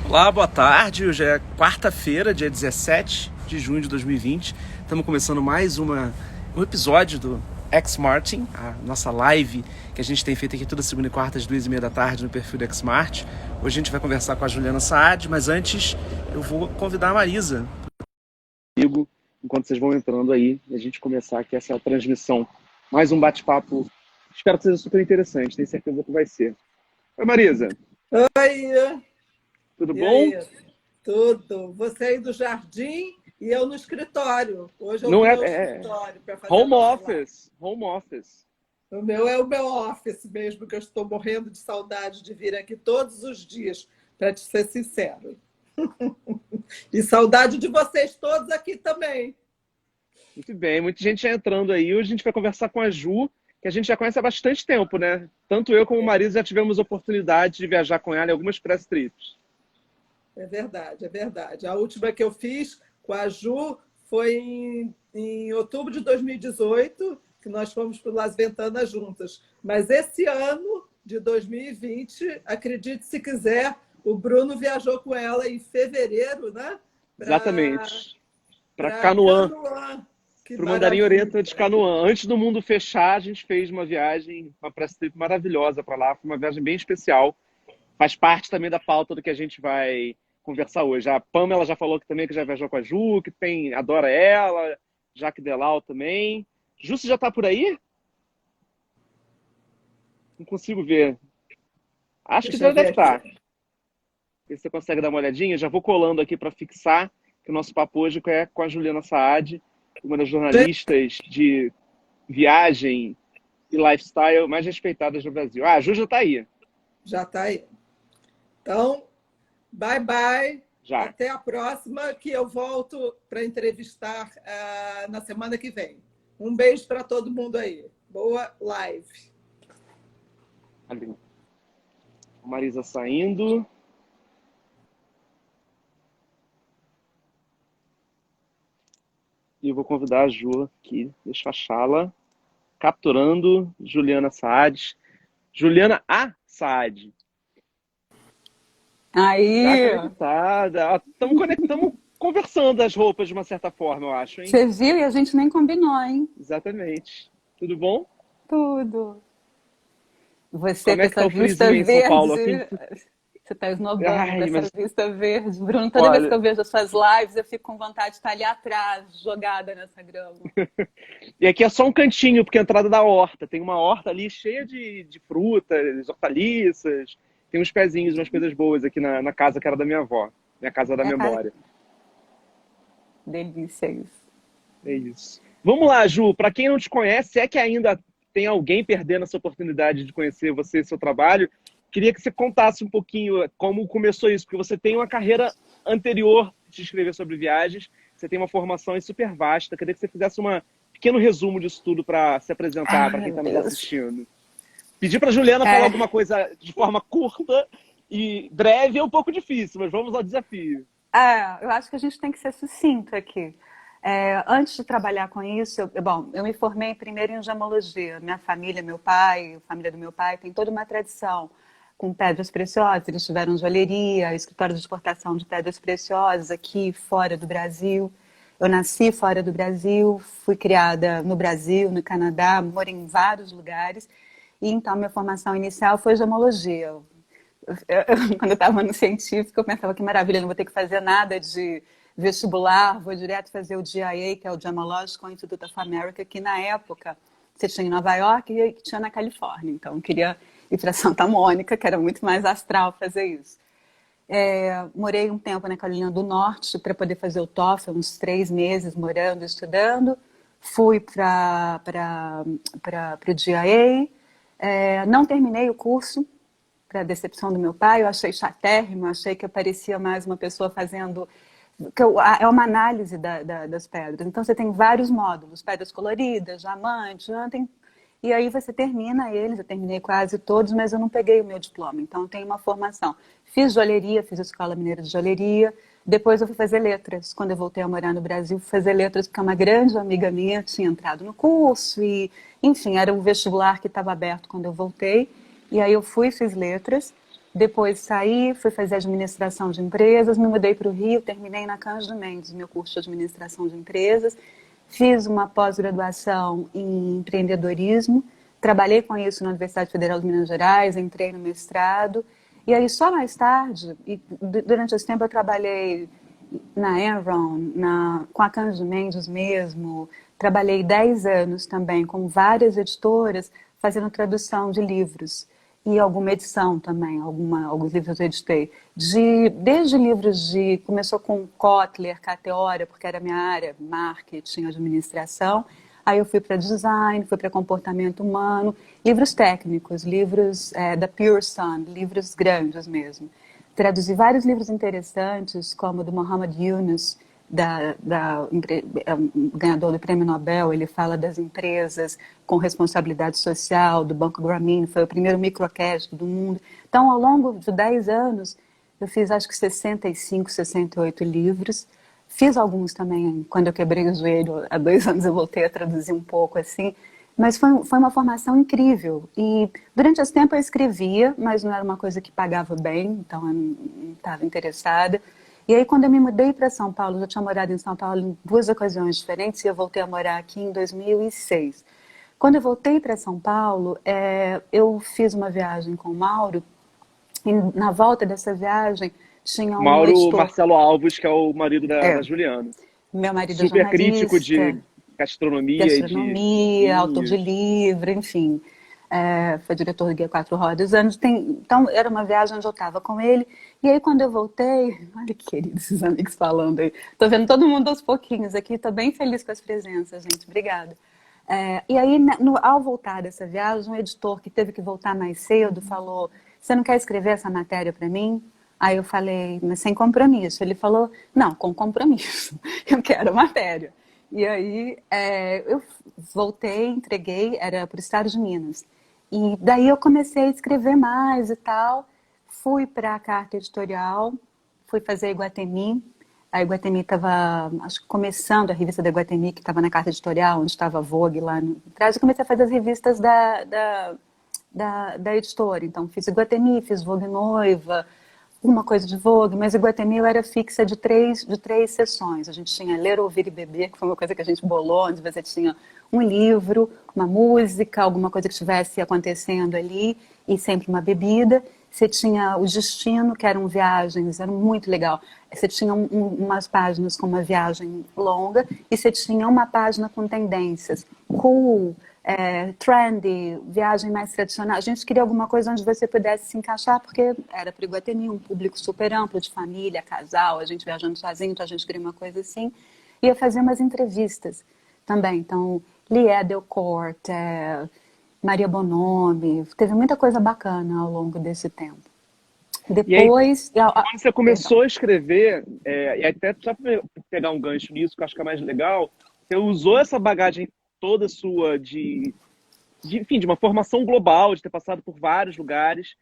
Olá, boa tarde. Hoje é quarta-feira, dia 17 de junho de 2020. Estamos começando mais um episódio do X-Martin, a nossa live que a gente tem feito aqui toda segunda e quarta às 2h30 da tarde no perfil do X-Mart. Hoje a gente vai conversar com a Juliana Saad, mas antes eu vou convidar a Marisa comigo, enquanto vocês vão entrando aí, e a gente começar aqui essa transmissão. Mais um bate-papo, espero que seja super interessante, tenho certeza que vai ser. Oi, Marisa, Oi, tudo e bom? aí? Tudo. Você aí do jardim e eu no escritório. Hoje eu Não vim é, ao é escritório para fazer a home nossa live. office, home office. O meu é o meu office mesmo, que eu estou morrendo de saudade de vir aqui todos os dias, para te ser sincero. E saudade de vocês todos aqui também. Muito bem, muita gente já entrando aí. Hoje a gente vai conversar com a Ju, que a gente já conhece há bastante tempo, né? Tanto eu como o Marisa já tivemos oportunidade de viajar com ela em algumas press trips. É verdade, é verdade. A última que eu fiz com a Ju foi em outubro de 2018, que nós fomos para Las Ventanas juntas. Mas esse ano de 2020, acredite se quiser, o Bruno viajou com ela em fevereiro, né? Exatamente. Para Para Canoã, Canoã. Que para o Mandarim Oriental de maravilha! Canoã. Antes do mundo fechar, a gente fez uma viagem, uma press trip maravilhosa para lá. Foi uma viagem bem especial. Faz parte também da pauta do que a gente vai conversar hoje. A Pamela já falou que também que já viajou com a Ju, que tem, adora ela, Jaque Delau também. Ju, você já está por aí? Não consigo ver. Acho que Deixa eu já ver deve estar. aqui. Se você consegue dar uma olhadinha, já vou colando aqui para fixar que o nosso papo hoje é com a Juliana Saad, uma das jornalistas de viagem e lifestyle mais respeitadas no Brasil. Ah, a Ju já está aí. Já está aí. Então, bye bye. Já. Até a próxima, que eu volto para entrevistar na semana que vem. Um beijo para todo mundo aí. Boa live. Ali. A Marisa saindo. E eu vou convidar a Ju aqui, deixa eu achá-la. Capturando Juliana Saad. Juliana A. Saad. Já Aí, conectada. Estamos conversando as roupas de uma certa forma, eu acho, hein? você viu e a gente nem combinou, hein? Exatamente. Tudo bom? Tudo. Você Como com é que tá essa o vista friozinho em São Paulo? verde, Aqui? você tá esnobando com Ai, essa mas vista verde. Bruno, toda vez que olha, eu vejo as suas lives, eu fico com vontade de estar ali atrás, jogada nessa grama. e aqui é só um cantinho, porque é a entrada da horta. Tem uma horta ali cheia de frutas, hortaliças. Tem uns pezinhos, umas coisas boas aqui na casa que era da minha avó. Minha casa da É a cara... memória. Delícia isso. É isso. Vamos lá, Ju. Para quem não te conhece, é que ainda tem alguém perdendo essa oportunidade de conhecer você e seu trabalho. Queria que você contasse um pouquinho como começou isso, porque você tem uma carreira anterior de escrever sobre viagens, você tem uma formação super vasta. Queria que você fizesse um pequeno resumo disso tudo para se apresentar para Ai, quem meu está nos Deus. assistindo. Pedir para Juliana falar É, alguma coisa de forma curta e breve é um pouco difícil, mas vamos ao desafio. eu acho que a gente tem que ser sucinto aqui. Antes de trabalhar com isso, bom, eu me formei primeiro em gemologia. Minha família, meu pai, a família do meu pai, tem toda uma tradição com pedras preciosas. Eles tiveram joalheria, escritório de exportação de pedras preciosas aqui fora do Brasil. Eu nasci fora do Brasil, fui criada no Brasil, no Canadá, morei em vários lugares. E então minha formação inicial foi gemologia. Quando eu estava no científico, eu pensava que maravilha, não vou ter que fazer nada de vestibular, vou direto fazer o GIA, que é o Gemological Institute of America, que na época você tinha em Nova York e tinha na Califórnia. Então, eu queria ir para Santa Mônica, que era muito mais astral fazer isso. Morei um tempo na Carolina do Norte para poder fazer o TOEFL, uns 3 meses morando, estudando. Fui para o GIA. Não terminei o curso, para a decepção do meu pai, eu achei chatérrimo, achei que eu parecia mais uma pessoa fazendo... É uma análise das pedras. Então, você tem vários módulos, pedras coloridas, diamante, e aí você termina eles, eu terminei quase todos, mas eu não peguei o meu diploma, então eu tenho uma formação. Fiz joalheria, fiz a Escola Mineira de Joalheria, depois eu fui fazer letras. Quando eu voltei a morar no Brasil, fui fazer letras, porque uma grande amiga minha tinha entrado no curso, e, enfim, era o vestibular que estava aberto quando eu voltei, e aí eu fui, fiz letras. Depois saí, fui fazer administração de empresas, me mudei para o Rio, terminei na Cândido Mendes, meu curso de administração de empresas, fiz uma pós-graduação em empreendedorismo, trabalhei com isso na Universidade Federal de Minas Gerais, entrei no mestrado, e aí só mais tarde, e durante esse tempo eu trabalhei na Enron, com a Cândido Mendes mesmo, trabalhei 10 anos também com várias editoras fazendo tradução de livros. E alguma edição também, alguns livros eu editei. Desde livros começou com Kotler, Cateora, porque era minha área, marketing, administração. Aí eu fui para design, fui para comportamento humano, livros técnicos, livros da Pearson, livros grandes mesmo. Traduzi vários livros interessantes, como o do Muhammad Yunus, ganhador do Prêmio Nobel. Ele fala das empresas com responsabilidade social, do Banco Grameen, foi o primeiro microcrédito do mundo. Então, ao longo de 10 anos, eu fiz acho que 65, 68 livros. Fiz alguns também, quando eu quebrei o joelho, há 2 anos eu voltei a traduzir um pouco assim. Mas foi uma formação incrível. E durante esse tempo eu escrevia, mas não era uma coisa que pagava bem, então eu não estava interessada. E aí, quando eu me mudei para São Paulo, eu tinha morado em São Paulo em 2 ocasiões diferentes, e eu voltei a morar aqui em 2006. Quando eu voltei para São Paulo, eu fiz uma viagem com o Mauro, e na volta dessa viagem tinha um Mauro editor. Marcelo Alves, que é o marido da Juliana. Meu marido é Super crítico jornalista, de gastronomia, autor de livro, enfim. Foi diretor do Guia Quatro Rodas anos. Então, era uma viagem onde eu estava com ele. E aí, quando eu voltei... Olha que queridos esses amigos falando aí. Estou vendo todo mundo aos pouquinhos aqui. Estou bem feliz com as presenças, gente. Obrigada. E aí, ao voltar dessa viagem, um editor que teve que voltar mais cedo falou: você não quer escrever essa matéria para mim? Aí eu falei, mas sem compromisso. Ele falou, não, com compromisso. Eu quero a matéria. E aí, eu voltei, entreguei, era para o estado de Minas. E daí eu comecei a escrever mais e tal. Fui para a carta editorial, fui fazer a Iguatemi. A Iguatemi estava, acho que começando a revista da Iguatemi, que estava na carta editorial, onde estava a Vogue lá atrás. Eu comecei a fazer as revistas da editora. Então, fiz Iguatemi, fiz Vogue Noiva, uma coisa de Vogue, mas Iguatemi eu era fixa de três sessões. A gente tinha Ler, Ouvir e Beber, que foi uma coisa que a gente bolou, onde você tinha um livro, uma música, alguma coisa que estivesse acontecendo ali, e sempre uma bebida. Você tinha o Destino, que eram viagens, era muito legal. Você tinha umas páginas com uma viagem longa, e você tinha uma página com tendências, cool, trendy, viagem mais tradicional. A gente queria alguma coisa onde você pudesse se encaixar, porque era para Iguatemi, um público super amplo, de família, casal, a gente viajando sozinho, então a gente queria uma coisa assim. E eu fazia umas entrevistas também. Então, Lié Delcourt, Maria Bonomi, teve muita coisa bacana ao longo desse tempo. Depois... E aí, quando você começou a escrever, e até só para pegar um gancho nisso, que eu acho que é mais legal, você usou essa bagagem toda sua enfim, de uma formação global, de ter passado por vários lugares,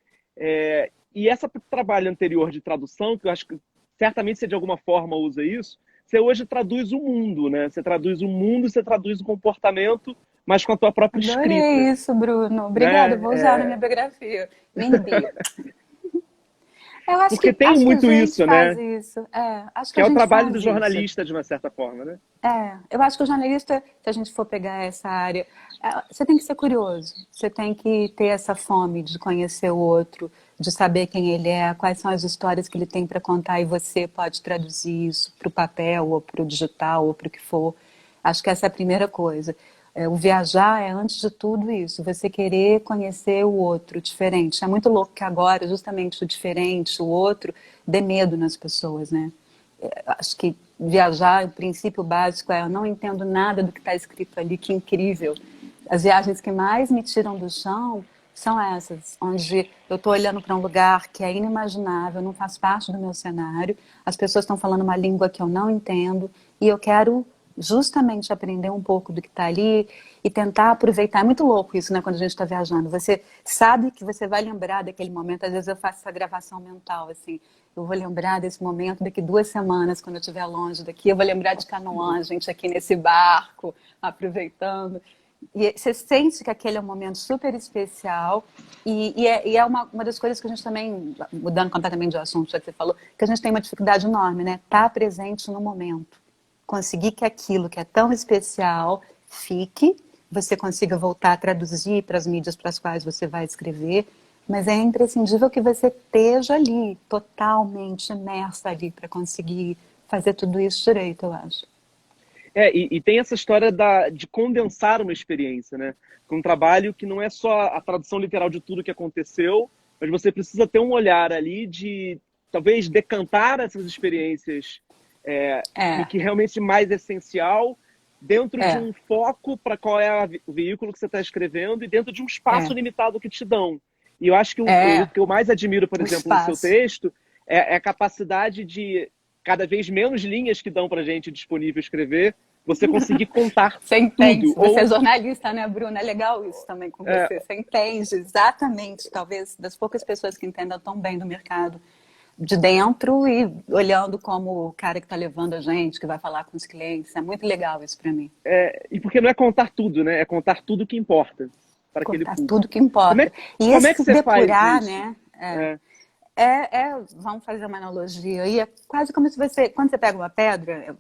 e esse trabalho anterior de tradução, que eu acho que certamente você de alguma forma usa isso, você hoje traduz o mundo, né? Você traduz o mundo, você traduz o comportamento, mas com a tua própria escrita. Adorei isso, Bruno. Obrigada, vou usar na minha biografia. Mindy. Eu acho Porque que, tem acho muito que a gente isso, faz né? isso. Acho que Que a é o gente trabalho faz do isso. jornalista, de uma certa forma, né? Eu acho que o jornalista, se a gente for pegar essa área, você tem que ser curioso, você tem que ter essa fome de conhecer o outro, de saber quem ele é, quais são as histórias que ele tem para contar, e você pode traduzir isso para o papel, ou para o digital, ou para o que for. Acho que essa é a primeira coisa. O viajar é, antes de tudo, isso, você querer conhecer o outro, diferente. É muito louco que agora, justamente o diferente, o outro, dê medo nas pessoas, né? Acho que viajar, o princípio básico eu não entendo nada do que está escrito ali, que incrível. As viagens que mais me tiram do chão são essas, onde eu estou olhando para um lugar que é inimaginável, não faz parte do meu cenário, as pessoas estão falando uma língua que eu não entendo, e eu quero justamente aprender um pouco do que está ali e tentar aproveitar. É muito louco isso, né, quando a gente está viajando. Você sabe que você vai lembrar daquele momento. Às vezes eu faço essa gravação mental, assim. Eu vou lembrar desse momento daqui 2 semanas, quando eu estiver longe daqui. Eu vou lembrar de Canoã, gente, aqui nesse barco, aproveitando. E você sente que aquele é um momento super especial e é uma das coisas que a gente também, mudando completamente de assunto, já que você falou, que a gente tem uma dificuldade enorme, né? Estar presente no momento. Conseguir que aquilo que é tão especial fique, você consiga voltar a traduzir para as mídias para as quais você vai escrever, mas é imprescindível que você esteja ali, totalmente imersa ali, para conseguir fazer tudo isso direito, eu acho. E tem essa história de condensar uma experiência, né? Com um trabalho que não é só a tradução literal de tudo que aconteceu, mas você precisa ter um olhar ali de, talvez, decantar essas experiências no É, que realmente é mais essencial, dentro de é, um foco para qual é o veículo que você está escrevendo e dentro de um espaço é, limitado que te dão. E eu acho que o é, que eu mais admiro, por o exemplo, no seu espaço. texto, é a capacidade de cada vez menos linhas que dão para gente disponível escrever, você conseguir contar Você entende. tudo. Você é Ou jornalista, né, Bruna? É legal isso também com é, você. Você entende exatamente, talvez, das poucas pessoas que entendam tão bem do mercado de dentro e olhando como o cara que está levando a gente, que vai falar com os clientes. É muito legal isso para mim. e porque não é contar tudo, né? É contar tudo que importa para aquele Cortar tudo público. que Como é, importa. E como é esse que se você faz depurar, isso? né? É, Vamos fazer uma analogia aí, é quase como se você, quando você pega uma pedra,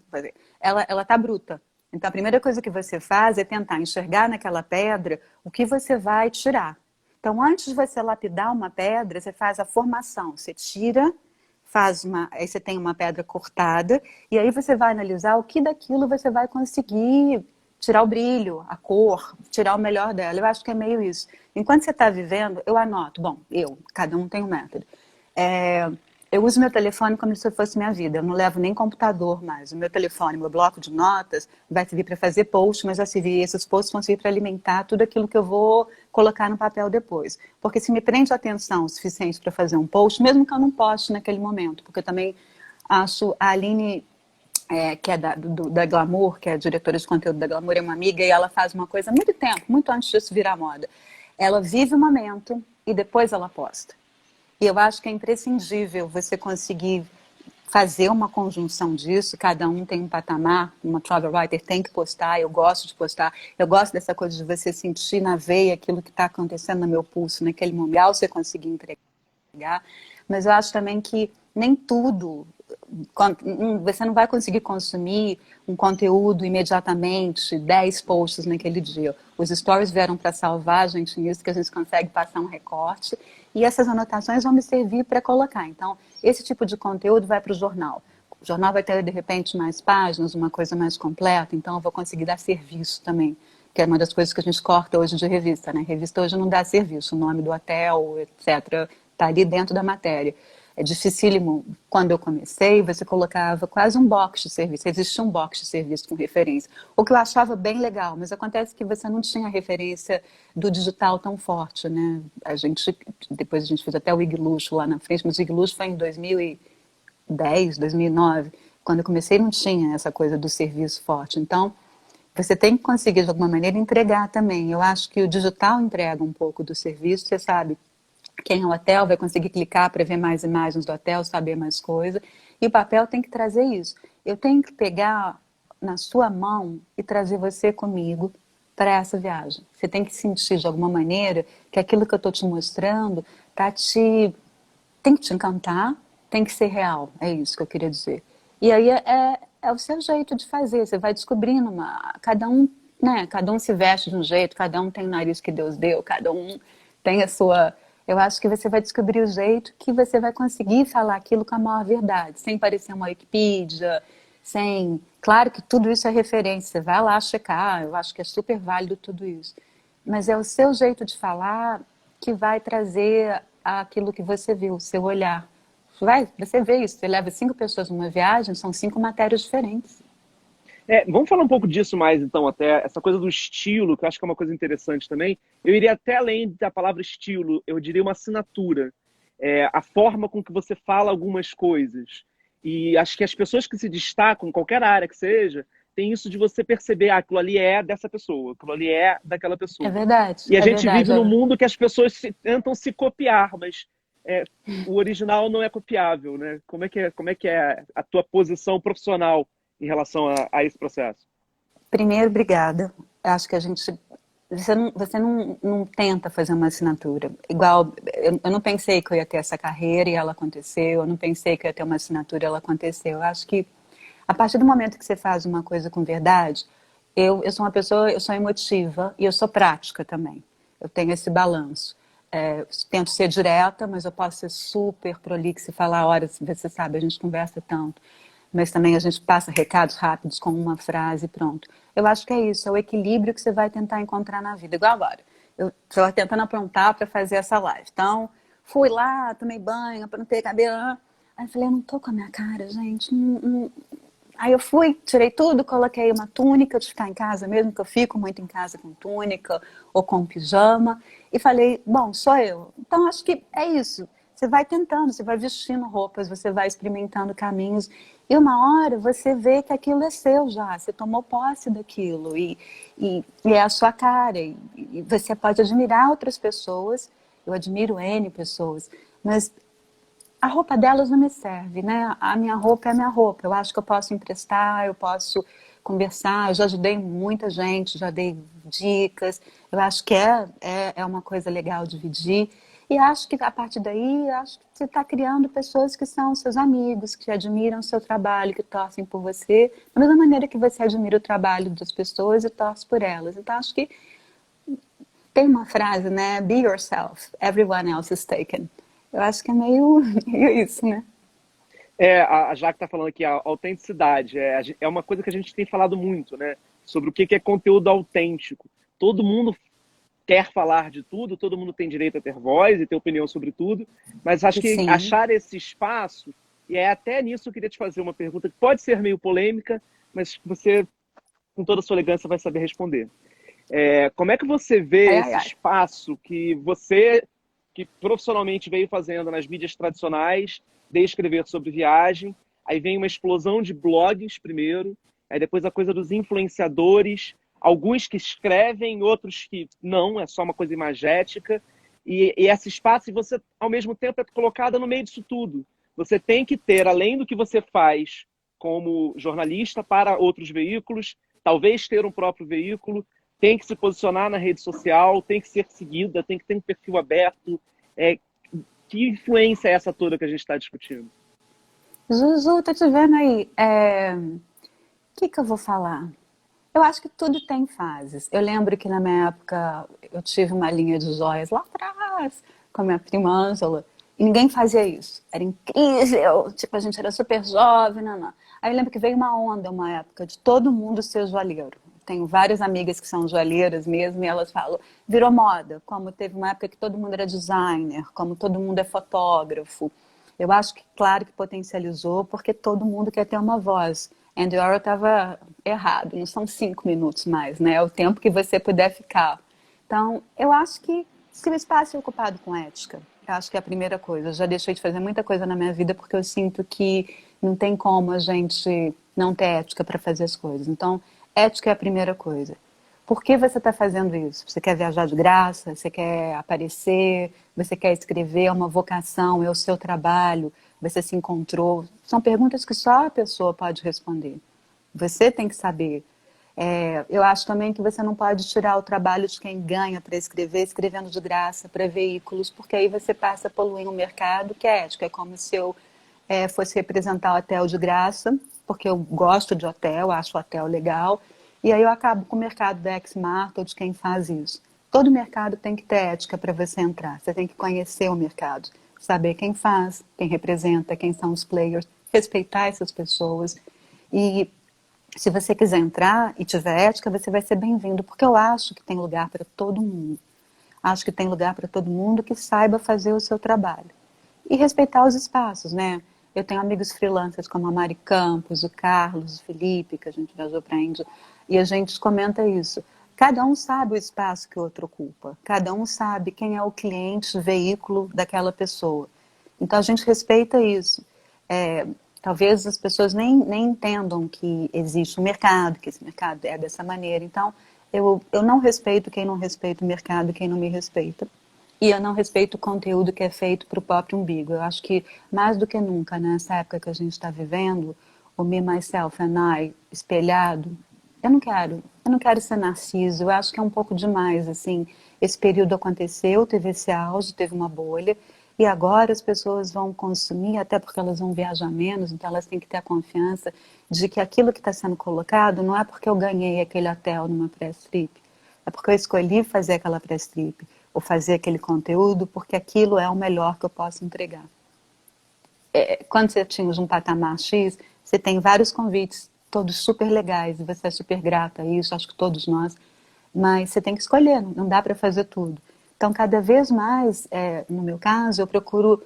ela tá bruta. Então a primeira coisa que você faz é tentar enxergar naquela pedra o que você vai tirar. Então antes de você lapidar uma pedra, você faz a formação, você tira, aí você tem uma pedra cortada, e aí você vai analisar o que daquilo você vai conseguir tirar o brilho, a cor, tirar o melhor dela. Eu acho que é meio isso. Enquanto você está vivendo, eu anoto. Bom, cada um tem um método. É, eu uso meu telefone como se fosse minha vida. Eu não levo nem computador mais. O meu telefone, meu bloco de notas, vai servir para fazer post, mas esses posts vão servir para alimentar tudo aquilo que eu vou colocar no papel depois. Porque se me prende a atenção o suficiente para fazer um post, mesmo que eu não poste naquele momento, porque eu também acho a Aline que é da Glamour, que é a diretora de conteúdo da Glamour, é uma amiga, e ela faz uma coisa há muito tempo, muito antes disso virar moda. Ela vive o momento e depois ela posta. E eu acho que é imprescindível você conseguir fazer uma conjunção disso, cada um tem um patamar, uma travel writer tem que postar, eu gosto de postar, eu gosto dessa coisa de você sentir na veia aquilo que está acontecendo no meu pulso naquele momento, você conseguir entregar, mas eu acho também que nem tudo, você não vai conseguir consumir um conteúdo imediatamente, 10 posts naquele dia. Os stories vieram para salvar a gente nisso, que a gente consegue passar um recorte, e essas anotações vão me servir para colocar. Então, esse tipo de conteúdo vai para o jornal. O jornal vai ter, de repente, mais páginas, uma coisa mais completa, então eu vou conseguir dar serviço também, que é uma das coisas que a gente corta hoje de revista, né? Revista hoje não dá serviço, o nome do hotel, etc., está ali dentro da matéria. É dificílimo. Quando eu comecei, você colocava quase um box de serviço. Existia um box de serviço com referência. O que eu achava bem legal, mas acontece que você não tinha referência do digital tão forte, né? Depois a gente fez até o IG Luxo lá na frente, mas o IG Luxo foi em 2010, 2009. Quando eu comecei não tinha essa coisa do serviço forte. Então, você tem que conseguir, de alguma maneira, entregar também. Eu acho que o digital entrega um pouco do serviço, você sabe. Quem é o hotel vai conseguir clicar para ver mais imagens do hotel, saber mais coisa. E o papel tem que trazer isso. Eu tenho que pegar na sua mão e trazer você comigo para essa viagem. Você tem que sentir de alguma maneira que aquilo que eu estou te mostrando tem que te encantar, tem que ser real. É isso que eu queria dizer. E aí é o seu jeito de fazer. Você vai descobrindo cada um, né? Cada um se veste de um jeito, cada um tem o nariz que Deus deu, cada um tem a sua. Eu acho que você vai descobrir o jeito que você vai conseguir falar aquilo com a maior verdade, sem parecer uma Wikipedia, sem. Claro que tudo isso é referência, você vai lá checar, eu acho que é super válido tudo isso. Mas é o seu jeito de falar que vai trazer aquilo que você viu, o seu olhar. Você vê isso, você leva 5 pessoas numa viagem, são 5 matérias diferentes. Vamos falar um pouco disso mais, então, até essa coisa do estilo, que eu acho que é uma coisa interessante também. Eu iria até além da palavra estilo, eu diria uma assinatura. A forma com que você fala algumas coisas. E acho que as pessoas que se destacam, em qualquer área que seja, tem isso de você perceber, aquilo ali é dessa pessoa, aquilo ali é daquela É pessoa. verdade, E a é gente verdade. vive num mundo que as pessoas tentam se copiar, mas o original não é copiável, né? Como é que é a tua posição profissional em relação a esse processo? Primeiro, obrigada. Eu acho que a gente Você não tenta fazer uma assinatura. Igual, eu não pensei que eu ia ter essa carreira e ela aconteceu, eu não pensei que eu ia ter uma assinatura e ela aconteceu. Eu acho que a partir do momento que você faz uma coisa com verdade, eu sou uma pessoa, eu sou emotiva e eu sou prática também. Eu tenho esse balanço. Tento ser direta, mas eu posso ser super prolixa e falar horas, você sabe, a gente conversa tanto. Mas também a gente passa recados rápidos com uma frase e pronto. Eu acho que é isso, é o equilíbrio que você vai tentar encontrar na vida. Igual agora. Eu estou tentando aprontar para fazer essa live. Então, fui lá, tomei banho, aprontei cabelo. Aí eu falei, eu não tô com a minha cara, gente. Aí eu fui, tirei tudo, coloquei uma túnica de ficar em casa mesmo, que eu fico muito em casa com túnica ou com pijama. E falei, bom, sou eu. Então acho que é isso. Você vai tentando, você vai vestindo roupas, você vai experimentando caminhos. E uma hora você vê que aquilo é seu já, você tomou posse daquilo. E é a sua cara. E você pode admirar outras pessoas. Eu admiro N pessoas. Mas a roupa delas não me serve, né? A minha roupa é a minha roupa. Eu acho que eu posso emprestar, eu posso conversar. Eu já ajudei muita gente, já dei dicas. Eu acho que é uma coisa legal dividir. E acho que a partir daí, acho que você está criando pessoas que são seus amigos, que admiram o seu trabalho, que torcem por você, da mesma maneira que você admira o trabalho das pessoas e torce por elas. Então, acho que tem uma frase, né? Be yourself, everyone else is taken. Eu acho que é meio, meio isso, né? A Jaque está falando aqui, a autenticidade. É uma coisa que a gente tem falado muito, né? Sobre o que é conteúdo autêntico. Todo mundo quer falar de tudo, todo mundo tem direito a ter voz e ter opinião sobre tudo, mas acho E que sim. achar esse espaço, e é até nisso que eu queria te fazer uma pergunta que pode ser meio polêmica, mas você, com toda a sua elegância, vai saber responder. Como é que você Ai, vê ai, esse ai. espaço que você, que profissionalmente veio fazendo nas mídias tradicionais, de escrever sobre viagem, aí vem uma explosão de blogs primeiro, aí depois a coisa dos influenciadores, alguns que escrevem, outros que não, é só uma coisa imagética, e esse espaço, e você, ao mesmo tempo, é colocada no meio disso tudo. Você tem que ter, além do que você faz como jornalista para outros veículos, talvez ter um próprio veículo, tem que se posicionar na rede social, tem que ser seguida, tem que ter um perfil aberto. É, que influência é essa toda que a gente está discutindo? Zuzu, tô te vendo aí. Que eu vou falar? Eu acho que tudo tem fases. Eu lembro que na minha época eu tive uma linha de joias lá atrás, com a minha prima Ângela, e ninguém fazia isso. Era incrível, tipo, a gente era super jovem, não, não. Aí eu lembro que veio uma onda, uma época, de todo mundo ser joalheiro. Tenho várias amigas que são joalheiras mesmo, e elas falam, virou moda, como teve uma época que todo mundo era designer, como todo mundo é fotógrafo. Eu acho que, claro, que potencializou, porque todo mundo quer ter uma voz. Andy Warhol estava errado, não são 5 minutos mais, né? É o tempo que você puder ficar. Então, eu acho que se o espaço é ocupado com ética, eu acho que é a primeira coisa. Eu já deixei de fazer muita coisa na minha vida porque eu sinto que não tem como a gente não ter ética para fazer as coisas. Então, ética é a primeira coisa. Por que você está fazendo isso? Você quer viajar de graça? Você quer aparecer? Você quer escrever? É uma vocação? É o seu trabalho? Você se encontrou? São perguntas que só a pessoa pode responder. Você tem que saber. Eu acho também que você não pode tirar o trabalho de quem ganha para escrever, escrevendo de graça para veículos, porque aí você passa a poluir um mercado que é ético. É como se eu fosse representar o hotel de graça, porque eu gosto de hotel, acho o hotel legal, e aí eu acabo com o mercado da X-Mark ou de quem faz isso. Todo mercado tem que ter ética para você entrar. Você tem que conhecer o mercado, saber quem faz, quem representa, quem são os players, respeitar essas pessoas. E se você quiser entrar e tiver ética, você vai ser bem-vindo, porque eu acho que tem lugar para todo mundo. Acho que tem lugar para todo mundo que saiba fazer o seu trabalho. E respeitar os espaços, né? Eu tenho amigos freelancers como a Mari Campos, o Carlos, o Felipe, que a gente viajou para a Índia, e a gente comenta isso. Cada um sabe o espaço que o outro ocupa. Cada um sabe quem é o cliente, o veículo daquela pessoa. Então a gente respeita isso. Talvez as pessoas nem entendam que existe um mercado, que esse mercado é dessa maneira. Então eu não respeito quem não respeita o mercado, quem não me respeita. E eu não respeito o conteúdo que é feito para o próprio umbigo. Eu acho que, mais do que nunca, nessa época que a gente está vivendo, o me, myself and I espelhado eu não quero ser narciso, eu acho que é um pouco demais, assim, esse período aconteceu, teve esse auge, teve uma bolha, e agora as pessoas vão consumir, até porque elas vão viajar menos, então elas têm que ter a confiança de que aquilo que está sendo colocado não é porque eu ganhei aquele hotel numa pré-trip, é porque eu escolhi fazer aquela pré-trip, ou fazer aquele conteúdo, porque aquilo é o melhor que eu posso entregar. Quando você atinge um patamar X, você tem vários convites, todos super legais, e você é super grata a isso, acho que todos nós, mas você tem que escolher, não dá para fazer tudo. Então, cada vez mais, no meu caso, eu procuro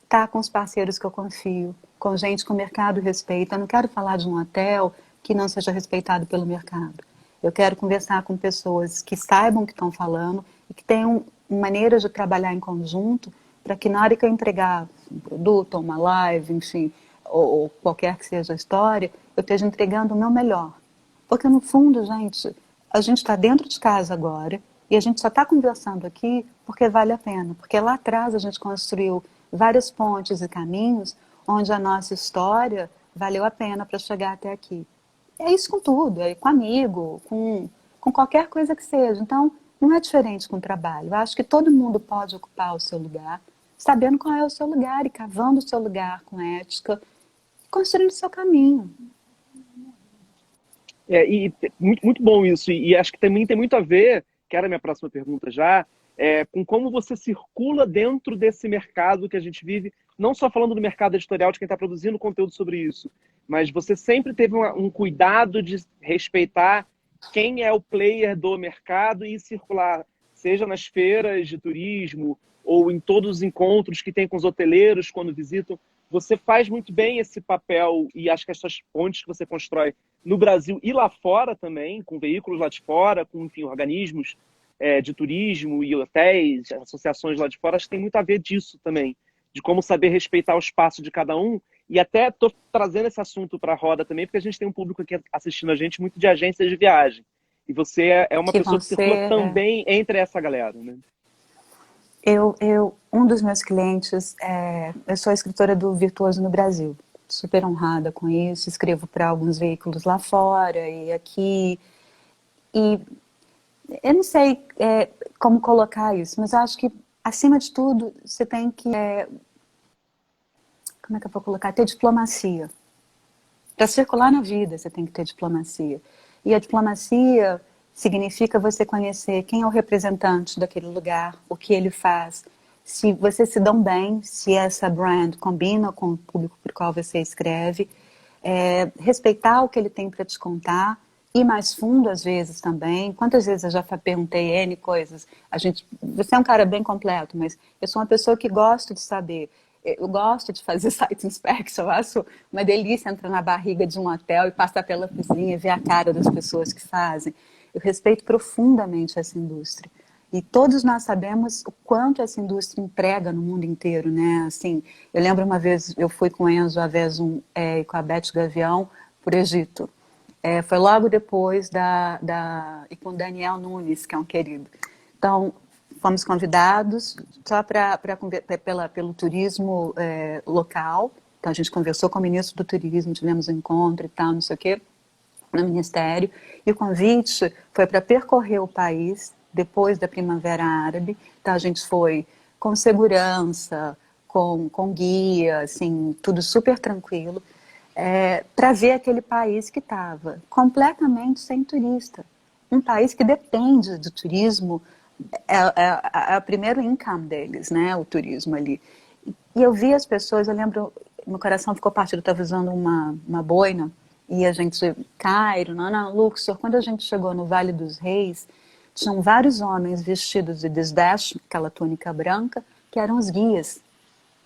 estar com os parceiros que eu confio, com gente que o mercado respeita. Eu não quero falar de um hotel que não seja respeitado pelo mercado. Eu quero conversar com pessoas que saibam o que estão falando e que tenham maneiras de trabalhar em conjunto para que na hora que eu entregar um produto, ou uma live, enfim, ou qualquer que seja a história, eu esteja entregando o meu melhor. Porque no fundo, gente, a gente está dentro de casa agora e a gente só está conversando aqui porque vale a pena. Porque lá atrás a gente construiu várias pontes e caminhos onde a nossa história valeu a pena para chegar até aqui. É isso com tudo, é com amigo, com qualquer coisa que seja. Então, não é diferente com o trabalho. Eu acho que todo mundo pode ocupar o seu lugar, sabendo qual é o seu lugar e cavando o seu lugar com ética, construindo o seu caminho. E muito, muito bom isso. E acho que também tem muito a ver, que era a minha próxima pergunta já, com como você circula dentro desse mercado que a gente vive, não só falando do mercado editorial de quem está produzindo conteúdo sobre isso, mas você sempre teve um cuidado de respeitar quem é o player do mercado e circular, seja nas feiras de turismo ou em todos os encontros que tem com os hoteleiros quando visitam. Você faz muito bem esse papel e acho que essas pontes que você constrói no Brasil e lá fora também, com veículos lá de fora, com, enfim, organismos de turismo e hotéis, associações lá de fora, acho que tem muito a ver disso também, de como saber respeitar o espaço de cada um. E até estou trazendo esse assunto para a roda também, porque a gente tem um público aqui assistindo a gente muito de agências de viagem. E você é uma pessoa que circula também entre essa galera, né? Um dos meus clientes, eu sou escritora do Virtuoso no Brasil, super honrada com isso, escrevo para alguns veículos lá fora e aqui, e eu não sei como colocar isso, mas acho que, acima de tudo, você tem que, como é que eu vou colocar? Ter diplomacia. Para circular na vida, você tem que ter diplomacia. E a diplomacia significa você conhecer quem é o representante daquele lugar, o que ele faz, se vocês se dão bem, se essa brand combina com o público para o qual você escreve, respeitar o que ele tem para te contar, ir mais fundo às vezes também. Quantas vezes eu já perguntei N coisas, você é um cara bem completo, mas eu sou uma pessoa que gosto de saber, eu gosto de fazer site inspection, eu acho uma delícia entrar na barriga de um hotel e passar pela cozinha e ver a cara das pessoas que fazem. Eu respeito profundamente essa indústria. E todos nós sabemos o quanto essa indústria emprega no mundo inteiro, né? Assim, eu lembro uma vez, eu fui com o Enzo Avezum e com a Beth Gavião para o Egito. Foi logo depois e com o Daniel Nunes, que é um querido. Então, fomos convidados só pelo turismo local. Então, a gente conversou com o ministro do turismo, tivemos um encontro e tal, não sei o quê, no ministério. E o convite foi para percorrer o país depois da Primavera Árabe. Então, a gente foi com segurança, com guia, assim, tudo super tranquilo, para ver aquele país que estava completamente sem turista. Um país que depende do turismo, é o primeiro income deles, né, o turismo ali. E eu vi as pessoas, eu lembro, meu coração ficou partido, eu estava usando uma boina, e a gente, Cairo, Luxor, quando a gente chegou no Vale dos Reis, tinham vários homens vestidos de desdash, aquela túnica branca, que eram os guias,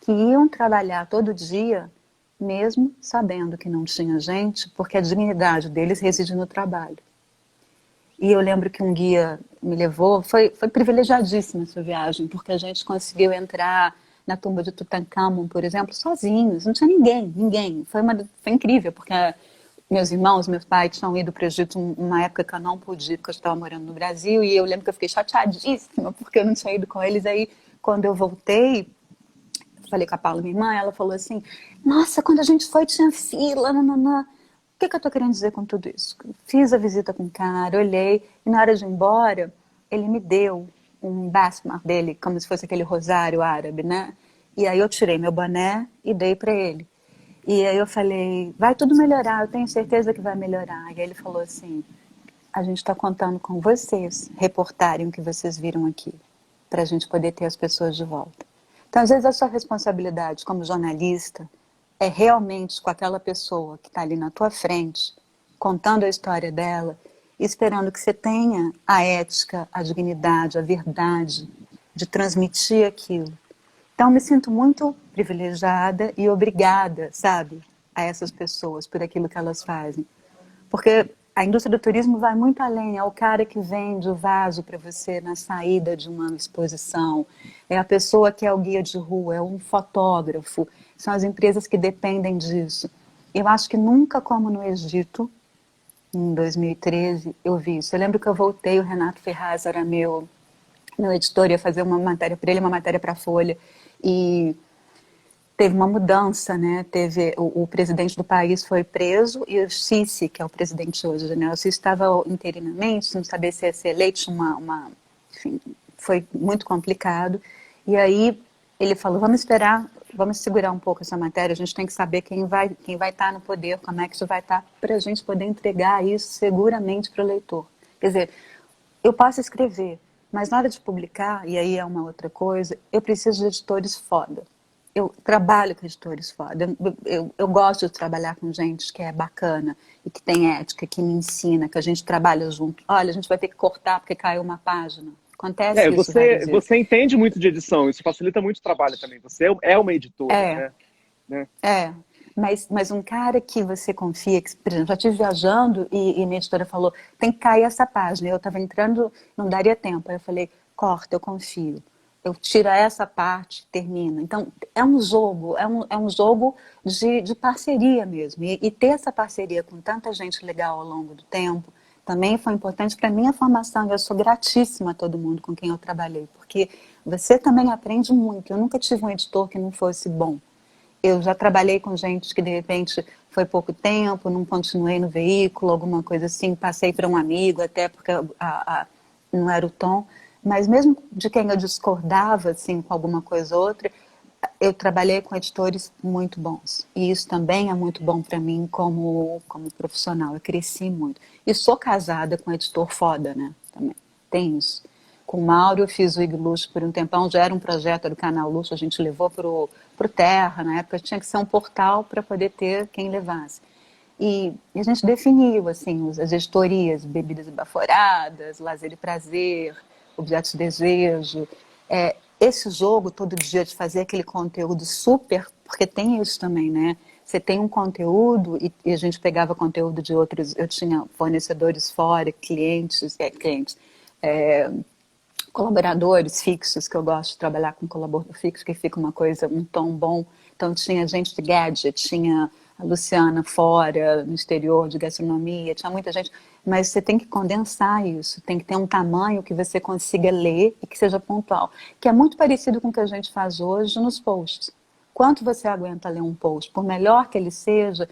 que iam trabalhar todo dia, mesmo sabendo que não tinha gente, porque a dignidade deles reside no trabalho. E eu lembro que um guia me levou, foi privilegiadíssima essa viagem, porque a gente conseguiu entrar na tumba de Tutankhamon, por exemplo, sozinhos, não tinha ninguém. Foi incrível, porque meus irmãos, meu pai tinham ido para o Egito numa época que eu não podia, porque eu estava morando no Brasil, e eu lembro que eu fiquei chateadíssima, porque eu não tinha ido com eles. Aí, quando eu voltei, falei com a Paula, minha irmã, ela falou assim, nossa, quando a gente foi tinha fila, nananã. que eu estou querendo dizer com tudo isso? Fiz a visita com o cara, olhei, e na hora de ir embora, ele me deu um basma dele, como se fosse aquele rosário árabe, né? E aí eu tirei meu boné e dei para ele. E aí eu falei, vai tudo melhorar, eu tenho certeza que vai melhorar. E aí ele falou assim, a gente está contando com vocês reportarem o que vocês viram aqui, para a gente poder ter as pessoas de volta. Então, às vezes, a sua responsabilidade como jornalista é realmente com aquela pessoa que está ali na tua frente, contando a história dela, esperando que você tenha a ética, a dignidade, a verdade de transmitir aquilo. Então, me sinto muito privilegiada e obrigada, sabe, a essas pessoas por aquilo que elas fazem. Porque a indústria do turismo vai muito além. É o cara que vende o vaso para você na saída de uma exposição. É a pessoa que é o guia de rua, é um fotógrafo. São as empresas que dependem disso. Eu acho que nunca como no Egito, em 2013, eu vi isso. Eu lembro que eu voltei, o Renato Ferraz era meu editor, ia fazer uma matéria para ele, uma matéria para a Folha. E teve uma mudança, né? Teve o presidente do país foi preso e o Sisi, que é o presidente hoje, né? O Sisi estava interinamente, não sabia se ia ser eleito, enfim, foi muito complicado. E aí ele falou, vamos esperar, vamos segurar um pouco essa matéria, a gente tem que saber quem vai estar no poder, como é que isso vai estar, para a gente poder entregar isso seguramente para o leitor. Quer dizer, eu posso escrever, mas na hora de publicar, e aí é uma outra coisa, eu preciso de editores foda. Eu trabalho com editores foda. Eu gosto de trabalhar com gente que é bacana e que tem ética, que me ensina, que a gente trabalha junto. Olha, a gente vai ter que cortar porque caiu uma página. Acontece isso várias vezes. Você entende muito de edição, isso facilita muito o trabalho também. Você é uma editora, né? Mas um cara que você confia, que, por exemplo, já estive viajando e minha editora falou, tem que cair essa página. Eu estava entrando, não daria tempo. Aí eu falei, corta, eu confio. Eu tiro essa parte, termino. Então, é um jogo, é um jogo de parceria mesmo. E ter essa parceria com tanta gente legal ao longo do tempo também foi importante para a minha formação. Eu sou gratíssima a todo mundo com quem eu trabalhei, porque você também aprende muito. Eu nunca tive um editor que não fosse bom. Eu já trabalhei com gente que, de repente, foi pouco tempo, não continuei no veículo, alguma coisa assim, passei para um amigo, até porque não era o tom. Mas mesmo de quem eu discordava, assim, com alguma coisa ou outra, eu trabalhei com editores muito bons. E isso também é muito bom para mim como profissional. Eu cresci muito. E sou casada com um editor foda, né? Também tem isso. Com o Mauro eu fiz o IG Luxo por um tempão, já era um projeto do Canal Luxo, a gente levou pro Terra, na época tinha que ser um portal para poder ter quem levasse. E a gente definiu, assim, as editorias, Bebidas Baforadas, Lazer e Prazer, Objetos de Desejo. Esse jogo todo dia de fazer aquele conteúdo super, porque tem isso também, né? Você tem um conteúdo e a gente pegava conteúdo de outros, eu tinha fornecedores fora, clientes, colaboradores fixos, que eu gosto de trabalhar com colaborador fixo, que fica uma coisa, um tom bom. Então tinha gente de gadget, tinha a Luciana fora, no exterior, de gastronomia, tinha muita gente. Mas você tem que condensar isso, tem que ter um tamanho que você consiga ler e que seja pontual. Que é muito parecido com o que a gente faz hoje nos posts. Quanto você aguenta ler um post? Por melhor que ele seja,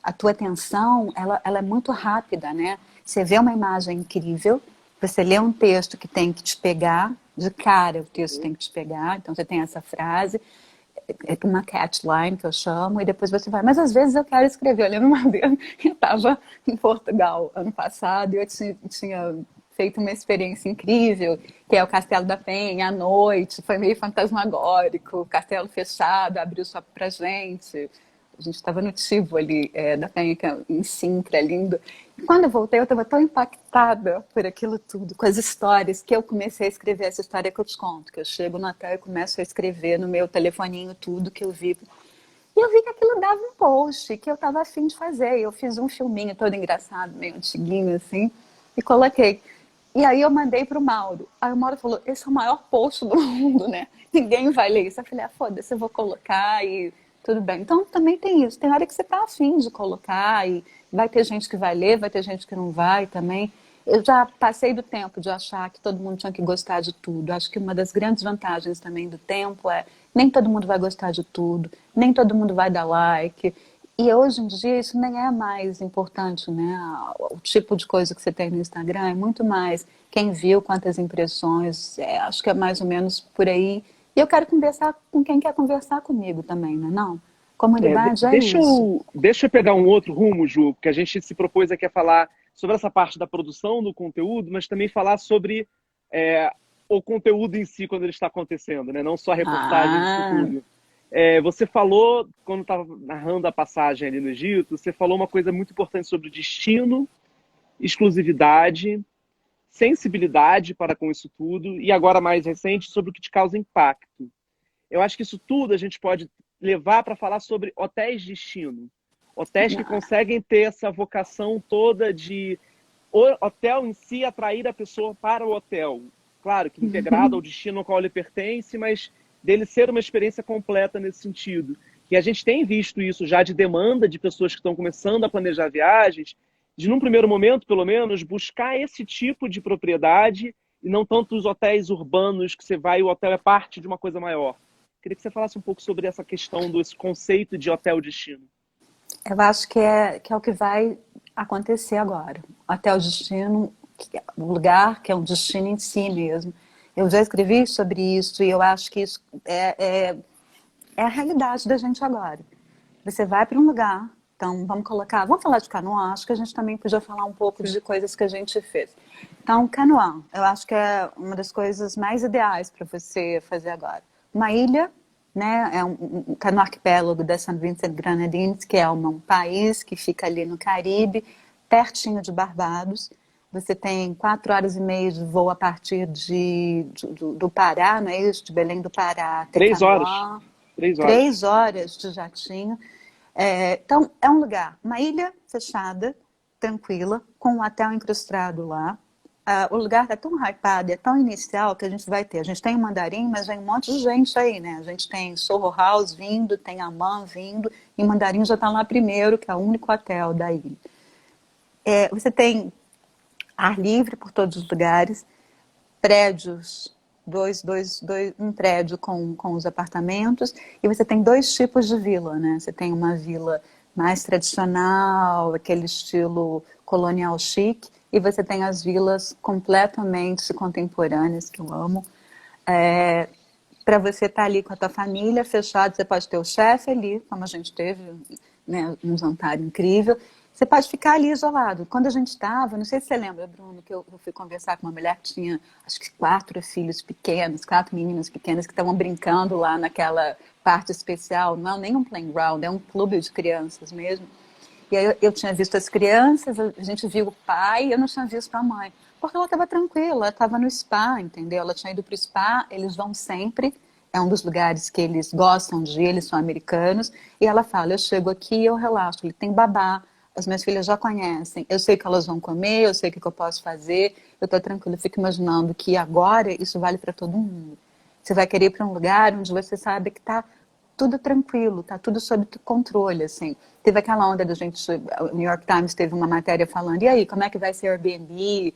a tua atenção, ela é muito rápida, né? Você vê uma imagem incrível, você lê um texto que tem que te pegar, de cara o texto tem que te pegar, então você tem essa frase, uma catchline que eu chamo, e depois você vai. Mas às vezes eu quero escrever. Eu lembro uma vez, eu estava em Portugal ano passado e eu tinha feito uma experiência incrível, que é o Castelo da Penha, à noite, foi meio fantasmagórico, castelo fechado, abriu só pra gente. A gente estava no Tivoli da Penha, que é em Sintra, lindo. E quando eu voltei, eu estava tão impactada por aquilo tudo, com as histórias, que eu comecei a escrever essa história que eu te conto, que eu chego no hotel e começo a escrever no meu telefoninho tudo que eu vi. E eu vi que aquilo dava um post, que eu estava afim de fazer. Eu fiz um filminho todo engraçado, meio antiguinho assim, e coloquei. E aí eu mandei para o Mauro. Aí o Mauro falou, esse é o maior post do mundo, né? Ninguém vai ler isso. Eu falei, foda-se, eu vou colocar e... Tudo bem. Então, também tem isso. Tem hora que você está afim de colocar e vai ter gente que vai ler, vai ter gente que não vai também. Eu já passei do tempo de achar que todo mundo tinha que gostar de tudo. Acho que uma das grandes vantagens também do tempo é nem todo mundo vai gostar de tudo, nem todo mundo vai dar like. E hoje em dia isso nem é mais importante, né? O tipo de coisa que você tem no Instagram é muito mais quem viu, quantas impressões, acho que é mais ou menos por aí. E eu quero conversar com quem quer conversar comigo também, né? Não? Comunidade é isso. Deixa eu pegar um outro rumo, Ju, porque a gente se propôs aqui a falar sobre essa parte da produção do conteúdo, mas também falar sobre o conteúdo em si quando ele está acontecendo, né? Não só a reportagem disso Ah, tudo. Você falou, quando estava narrando a passagem ali no Egito, você falou uma coisa muito importante sobre destino, exclusividade, sensibilidade para com isso tudo, e agora mais recente, sobre o que te causa impacto. Eu acho que isso tudo a gente pode levar para falar sobre hotéis de destino. Hotéis que conseguem ter essa vocação toda de o hotel em si atrair a pessoa para o hotel. Claro que integrado ao destino ao qual ele pertence, mas dele ser uma experiência completa nesse sentido. E a gente tem visto isso já de demanda de pessoas que estão começando a planejar viagens, de num primeiro momento, pelo menos, buscar esse tipo de propriedade e não tanto os hotéis urbanos que você vai e o hotel é parte de uma coisa maior. Queria que você falasse um pouco sobre essa questão desse conceito de hotel destino. eu acho que é o que vai acontecer agora. Até o destino, o lugar que é um destino em si mesmo. Eu já escrevi sobre isso e eu acho que isso é a realidade da gente agora. Você vai para um lugar, então vamos falar de Canoa, acho que a gente também podia falar um pouco de coisas que a gente fez. Então, Canoa, eu acho que é uma das coisas mais ideais para você fazer agora. Uma ilha, né, tá no arquipélago da St. Vincent Grenadines, que é um país que fica ali no Caribe, pertinho de Barbados. Você tem 4 horas e meia de voo a partir do Pará, não é isso? De Belém do Pará até 3 horas. Canoa. 3 horas. 3 horas de jatinho. Então, é um lugar, uma ilha fechada, tranquila, com um hotel incrustado lá. O lugar está tão hypado, é tão inicial que a gente vai ter. A gente tem o Mandarim, mas vem um monte de gente aí, né? A gente tem Soho House vindo, tem Amman vindo, e o Mandarim já está lá primeiro, que é o único hotel da ilha. Você tem ar livre por todos os lugares, prédios, um prédio com os apartamentos, e você tem 2 tipos de vila, né? Você tem uma vila mais tradicional, aquele estilo colonial chique, e você tem as vilas completamente contemporâneas, que eu amo. Para você estar ali com a tua família, fechado, você pode ter o chefe ali, como a gente teve, né, um jantar incrível. Você pode ficar ali isolado. Quando a gente estava, não sei se você lembra, Bruno, que eu fui conversar com uma mulher que tinha, acho que 4 filhos pequenos, 4 meninas pequenas que estavam brincando lá naquela parte especial. Não é nem um playground, é um clube de crianças mesmo. E aí eu tinha visto as crianças, a gente viu o pai, eu não tinha visto a mãe. Porque ela estava tranquila, ela estava no spa, entendeu? Ela tinha ido para o spa, eles vão sempre, é um dos lugares que eles gostam de ir, eles são americanos. E ela fala, eu chego aqui e eu relaxo, ele tem babá, as minhas filhas já conhecem, eu sei o que elas vão comer, eu sei o que eu posso fazer, eu estou tranquila, eu fico imaginando que agora isso vale para todo mundo. Você vai querer ir para um lugar onde você sabe que está tudo tranquilo, tá tudo sob controle, assim. Teve aquela onda da gente, o New York Times teve uma matéria falando, e aí, como é que vai ser Airbnb?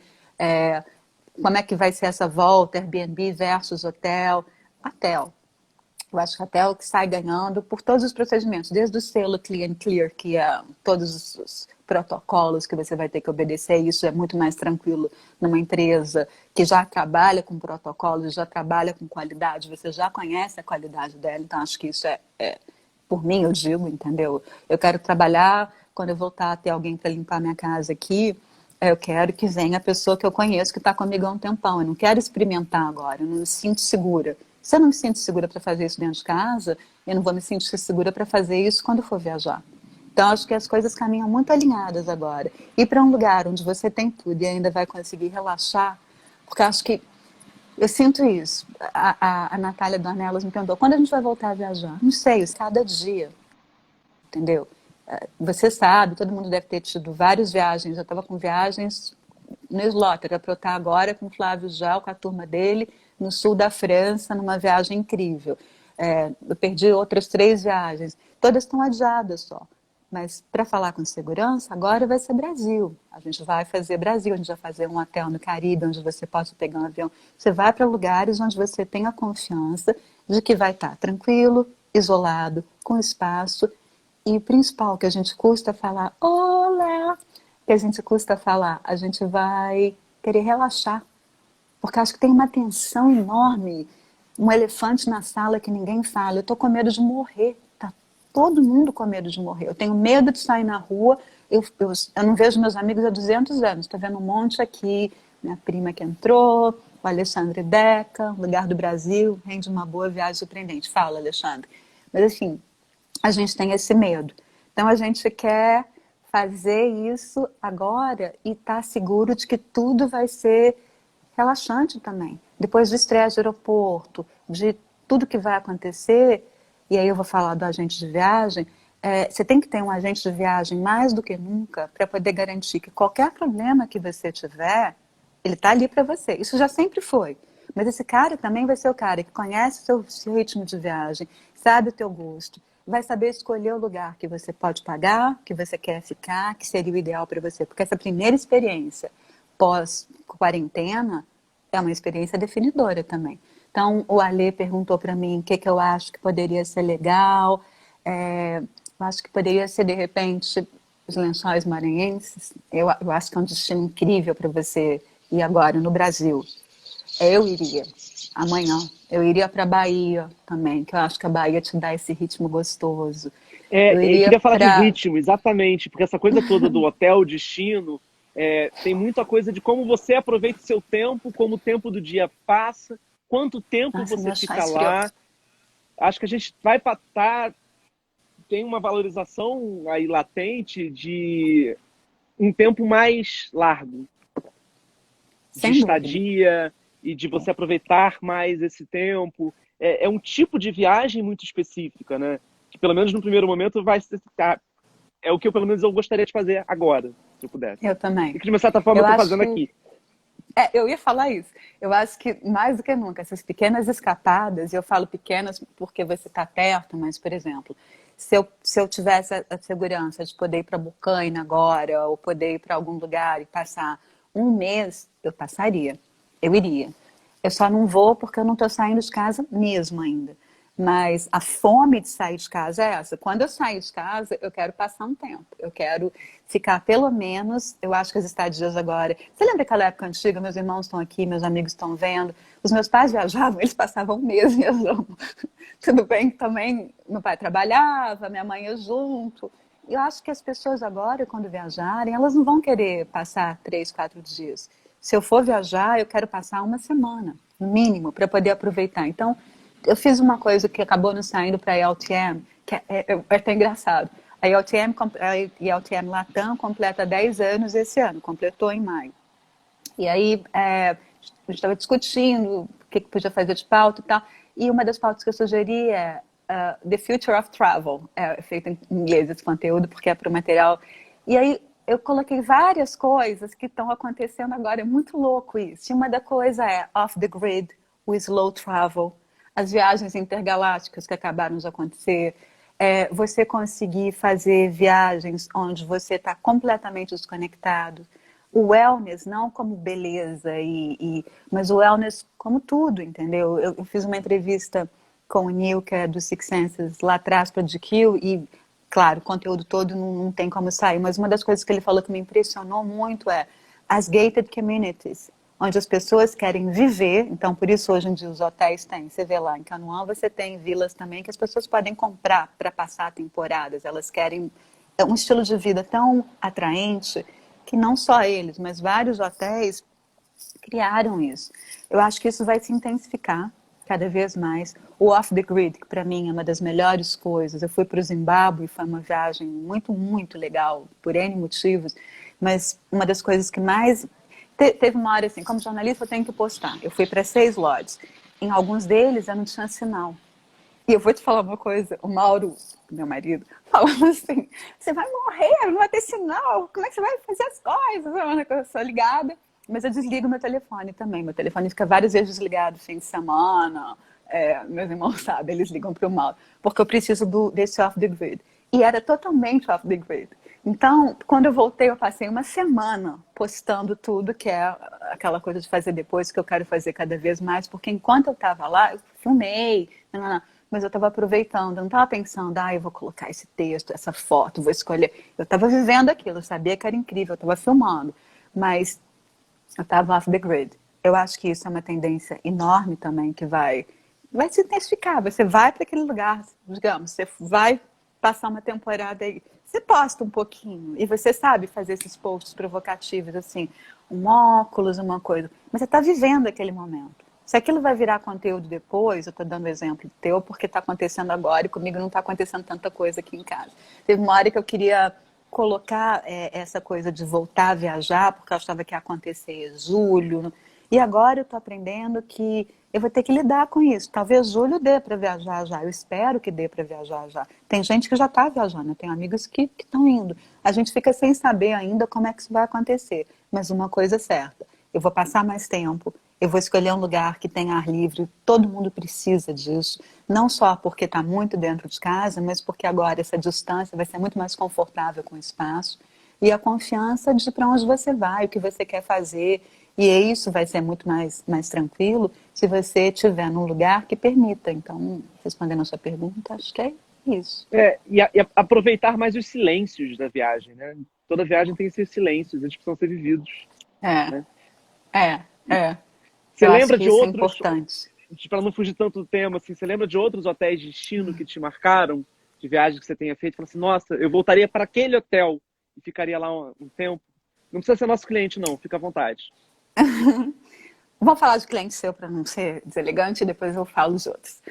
Como é que vai ser essa volta, Airbnb versus hotel? Hotel. Eu acho que hotel que sai ganhando por todos os procedimentos, desde o selo Clean Clear, que é todos os protocolos que você vai ter que obedecer, isso é muito mais tranquilo numa empresa que já trabalha com protocolos, já trabalha com qualidade, você já conhece a qualidade dela, então acho que isso por mim, eu digo, entendeu? Eu quero trabalhar, quando eu voltar a ter alguém para limpar minha casa aqui, eu quero que venha a pessoa que eu conheço, que está comigo há um tempão, eu não quero experimentar agora, eu não me sinto segura. Se eu não me sinto segura para fazer isso dentro de casa, eu não vou me sentir segura para fazer isso quando for viajar. Então, acho que as coisas caminham muito alinhadas agora. Ir para um lugar onde você tem tudo e ainda vai conseguir relaxar, porque acho que eu sinto isso. A Natália Dornelas me perguntou, quando a gente vai voltar a viajar? Não sei, cada dia, entendeu? Você sabe, todo mundo deve ter tido várias viagens. Eu estava com viagens no slot, era para eu estar agora com o Flávio Jal, com a turma dele, no sul da França, numa viagem incrível. Eu perdi outras 3 viagens. Todas estão adiadas só. Mas para falar com segurança, agora vai ser Brasil. A gente vai fazer Brasil, a gente vai fazer um hotel no Caribe, onde você possa pegar um avião. Você vai para lugares onde você tenha confiança, de que vai estar tranquilo, isolado, com espaço, e o principal que a gente custa falar, olá, que a gente custa falar, a gente vai querer relaxar, porque acho que tem uma tensão enorme, um elefante na sala que ninguém fala, eu estou com medo de morrer, tá todo mundo com medo de morrer, eu tenho medo de sair na rua, eu não vejo meus amigos há 200 anos, estou vendo um monte aqui, minha prima que entrou, o Alexandre Deca, Lugar do Brasil, rende uma boa viagem surpreendente. Fala, Alexandre. Mas, assim, a gente tem esse medo. Então, a gente quer fazer isso agora e estar seguro de que tudo vai ser relaxante também. Depois do estresse do aeroporto, de tudo que vai acontecer, e aí eu vou falar do agente de viagem, você tem que ter um agente de viagem mais do que nunca para poder garantir que qualquer problema que você tiver, ele está ali para você. Isso já sempre foi. Mas esse cara também vai ser o cara que conhece o seu ritmo de viagem, sabe o teu gosto, vai saber escolher o lugar que você pode pagar, que você quer ficar, que seria o ideal para você. Porque essa primeira experiência pós-quarentena é uma experiência definidora também. Então, o Alê perguntou para mim o que eu acho que poderia ser legal. Eu acho que poderia ser, de repente, os Lençóis Maranhenses. Eu acho que é um destino incrível para você ir agora no Brasil. Eu iria amanhã. Eu iria para a Bahia também, que eu acho que a Bahia te dá esse ritmo gostoso. Eu Eu iria queria falar de para... ritmo, exatamente, porque essa coisa toda do hotel, destino, tem muita coisa de como você aproveita o seu tempo, como o tempo do dia passa, quanto tempo Nossa, você meu chá fica esfriou. lá. Acho que a gente vai estar... tem uma valorização aí latente de um tempo mais largo, de Sem dúvida. estadia e de você aproveitar mais esse tempo. É um tipo de viagem muito específica, né? Que pelo menos no primeiro momento vai ser... É o que pelo menos eu gostaria de fazer agora, se eu pudesse. Eu também. E que de uma certa forma eu Eu estou acho fazendo que aqui. eu ia falar isso. Eu acho que mais do que nunca, essas pequenas escapadas, e eu falo pequenas porque você está perto, mas, por exemplo, se eu tivesse a segurança de poder ir para Bocaina agora, ou poder ir para algum lugar e passar um mês, eu passaria. Eu iria. Eu só não vou porque eu não estou saindo de casa mesmo ainda. Mas a fome de sair de casa é essa. Quando eu sair de casa, eu quero passar um tempo. Eu quero ficar pelo menos, eu acho que as estadias agora... Você lembra aquela época antiga? Meus irmãos estão aqui, meus amigos estão vendo. Os meus pais viajavam, eles passavam um mês viajando. Tudo bem que também meu pai trabalhava, minha mãe ia junto. Eu acho que as pessoas agora, quando viajarem, elas não vão querer passar 3, 4 dias. Se eu for viajar, eu quero passar uma semana, no mínimo, para poder aproveitar. Então, eu fiz uma coisa que acabou nos saindo para a ELTM, que é até engraçado. A ELTM Latam completa 10 anos esse ano, completou em maio. E aí a gente estava discutindo o que podia fazer de pauta e tal. E uma das pautas que eu sugeri é The Future of Travel. É feito em inglês esse conteúdo, porque é para o material. E aí eu coloquei várias coisas que estão acontecendo agora. É muito louco isso. E uma da coisa é off the grid, o slow travel, as viagens intergalácticas que acabaram de acontecer, você conseguir fazer viagens onde você está completamente desconectado. O wellness não como beleza, mas o wellness como tudo, entendeu? Eu fiz uma entrevista com o Neil, que é do Six Senses, lá atrás para GQ, e, claro, o conteúdo todo não tem como sair, mas uma das coisas que ele falou que me impressionou muito é as gated communities, onde as pessoas querem viver, então por isso hoje em dia os hotéis têm, você vê lá em Canoã, você tem vilas também que as pessoas podem comprar para passar temporadas, elas querem um estilo de vida tão atraente que não só eles, mas vários hotéis criaram isso. Eu acho que isso vai se intensificar cada vez mais. O off the grid, que para mim é uma das melhores coisas, eu fui para o Zimbábue, foi uma viagem muito, muito legal, por N motivos, mas uma das coisas que mais... Teve uma hora assim, como jornalista eu tenho que postar. Eu fui para 6 lodges. Em alguns deles eu não tinha sinal. E eu vou te falar uma coisa, o Mauro, meu marido, falando assim, você vai morrer, não vai ter sinal, como é que você vai fazer as coisas? Eu sou ligada, mas eu desligo meu telefone também. Meu telefone fica várias vezes desligado, fim de semana, meus irmãos sabem, eles ligam para o Mauro, porque eu preciso desse off the grid. E era totalmente off the grid. Então, quando eu voltei, eu passei uma semana postando tudo, que é aquela coisa de fazer depois, que eu quero fazer cada vez mais, porque enquanto eu estava lá, eu filmei, não, não, não, mas eu estava aproveitando, eu não estava pensando, eu vou colocar esse texto, essa foto, vou escolher. Eu estava vivendo aquilo, eu sabia que era incrível, eu estava filmando, mas eu estava off the grid. Eu acho que isso é uma tendência enorme também, que vai se intensificar. Você vai para aquele lugar, digamos, você vai passar uma temporada aí, você posta um pouquinho e você sabe fazer esses posts provocativos, assim, um óculos, uma coisa, mas você está vivendo aquele momento. Se aquilo vai virar conteúdo depois, eu estou dando exemplo teu porque está acontecendo agora e comigo não está acontecendo tanta coisa aqui em casa. Teve uma hora que eu queria colocar essa coisa de voltar a viajar, porque eu achava que ia acontecer em julho, e agora eu estou aprendendo que eu vou ter que lidar com isso. Talvez julho dê para viajar já. Eu espero que dê para viajar já. Tem gente que já está viajando, eu tenho amigas que estão indo. A gente fica sem saber ainda como é que isso vai acontecer. Mas uma coisa é certa, eu vou passar mais tempo, eu vou escolher um lugar que tenha ar livre, todo mundo precisa disso. Não só porque está muito dentro de casa, mas porque agora essa distância vai ser muito mais confortável com o espaço. E a confiança de para onde você vai, o que você quer fazer. E isso vai ser muito mais tranquilo se você estiver num lugar que permita. Então, respondendo a sua pergunta, acho que é isso. E aproveitar mais os silêncios da viagem, né? Toda viagem tem seus silêncios, eles precisam ser vividos. É, Né? é. Você Eu acho lembra que de isso é outros, importante. para não fugir tanto do tema, assim, você lembra de outros hotéis de destino que te marcaram, de viagem que você tenha feito? Fala assim, nossa, eu voltaria para aquele hotel e ficaria lá um tempo. Não precisa ser nosso cliente, não, fica à vontade. Vamos falar de cliente seu para não ser deselegante e depois eu falo dos outros.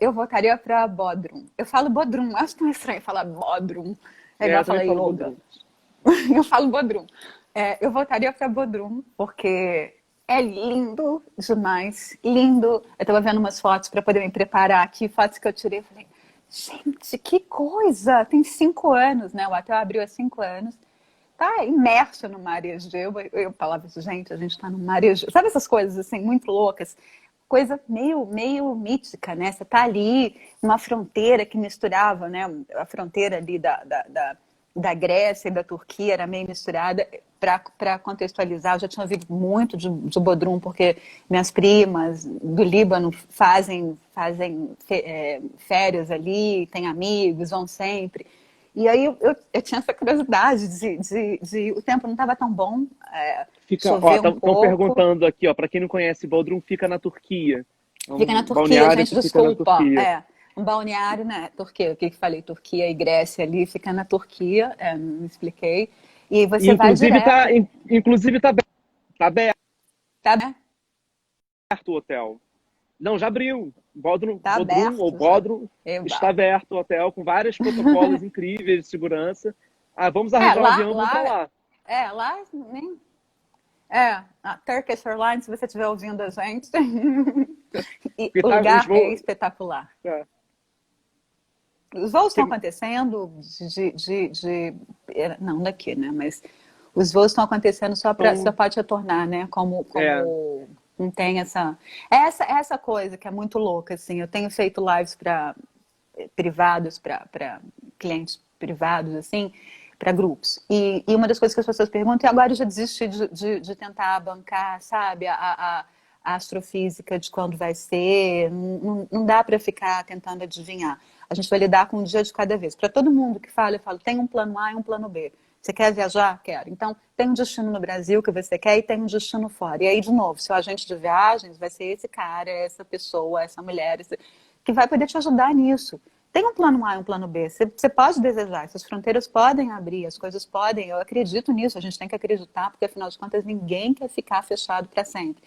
Eu voltaria para Bodrum. Eu falo Bodrum, acho tão estranho falar Bodrum. É igual Eu também falar falo yoga. Bodrum. Eu falo Bodrum. Eu voltaria para Bodrum porque é lindo demais. Lindo. Eu estava vendo umas fotos para poder me preparar aqui, fotos que eu tirei. Eu falei, gente, que coisa! Tem 5 anos, né? O hotel abriu há 5 anos. Tá imerso no mar Egeu. Eu falava assim, gente, a gente está no mar Egeu. Sabe essas coisas assim, muito loucas? Coisa meio mítica, né? Você tá ali, numa fronteira que misturava, né? A fronteira ali da Grécia e da Turquia era meio misturada. Para contextualizar, eu já tinha ouvido muito de Bodrum, porque minhas primas do Líbano fazem férias ali, têm amigos, vão sempre. E aí eu tinha essa curiosidade de o tempo não estava tão bom, choveu um Estão pouco. perguntando aqui, ó, para quem não conhece, Bodrum fica na Turquia. É Fica um na Turquia, balneário gente, que fica na desculpa. Turquia. Um balneário na Turquia. O que falei? Turquia e Grécia ali, fica na Turquia, não expliquei. E E, você vai direto, inclusive tá aberto tá, né? o hotel. Não, já abriu. Tá Bodrum ou aberto já. Bodrum está Eba. aberto o hotel com vários protocolos incríveis de segurança. Vamos arranjar um avião, vamos para lá. Lá, nem. A Turkish Airlines, se você estiver ouvindo a gente, e Porque o tá, lugar é espetacular. é, Os voos estão que- acontecendo não daqui, né? Mas os voos estão acontecendo só para então, só pode retornar, né? Como é, não tem essa coisa que é muito louca, assim. Eu tenho feito lives para privados, para clientes privados, assim, para grupos. E uma das coisas que as pessoas perguntam, e agora eu já desisti de tentar bancar, sabe, a astrofísica de quando vai ser, não dá para ficar tentando adivinhar. A gente vai lidar com um dia de cada vez. Para todo mundo que fala, eu falo, tem um plano A e um plano B. Você quer viajar? Quero. Então, tem um destino no Brasil que você quer e tem um destino fora. E aí, de novo, seu agente de viagens vai ser esse cara, essa pessoa, essa mulher, que vai poder te ajudar nisso. Tem um plano A e um plano B. Você pode desejar, essas fronteiras podem abrir, as coisas podem. Eu acredito nisso, a gente tem que acreditar, porque afinal de contas ninguém quer ficar fechado para sempre.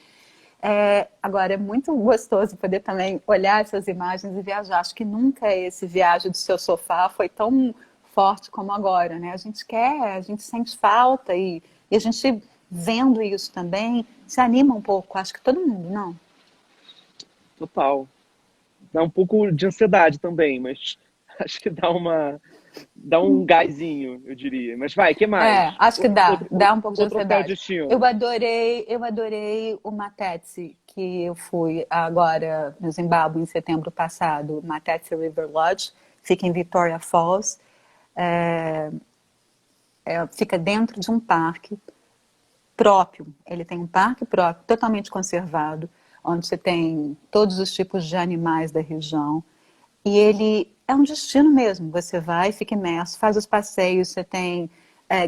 Agora, é muito gostoso poder também olhar essas imagens e viajar. Acho que nunca esse viagem do seu sofá foi tão forte como agora, né? A gente quer, a gente sente falta e a gente vendo isso também se anima um pouco. Acho que todo mundo, não? total. Dá um pouco de ansiedade também, mas acho que dá um gásinho, eu diria. Mas vai, que mais? Acho que dá um pouco de Outro hotel de ansiedade. destino. Eu adorei o Matetse, que eu fui agora no Zimbábue em setembro passado, Matetse River Lodge, fica em Victoria Falls. fica dentro de um parque próprio. Ele tem um parque próprio, totalmente conservado, onde você tem todos os tipos de animais da região. E ele é um destino mesmo. Você vai, fica imerso, faz os passeios, você tem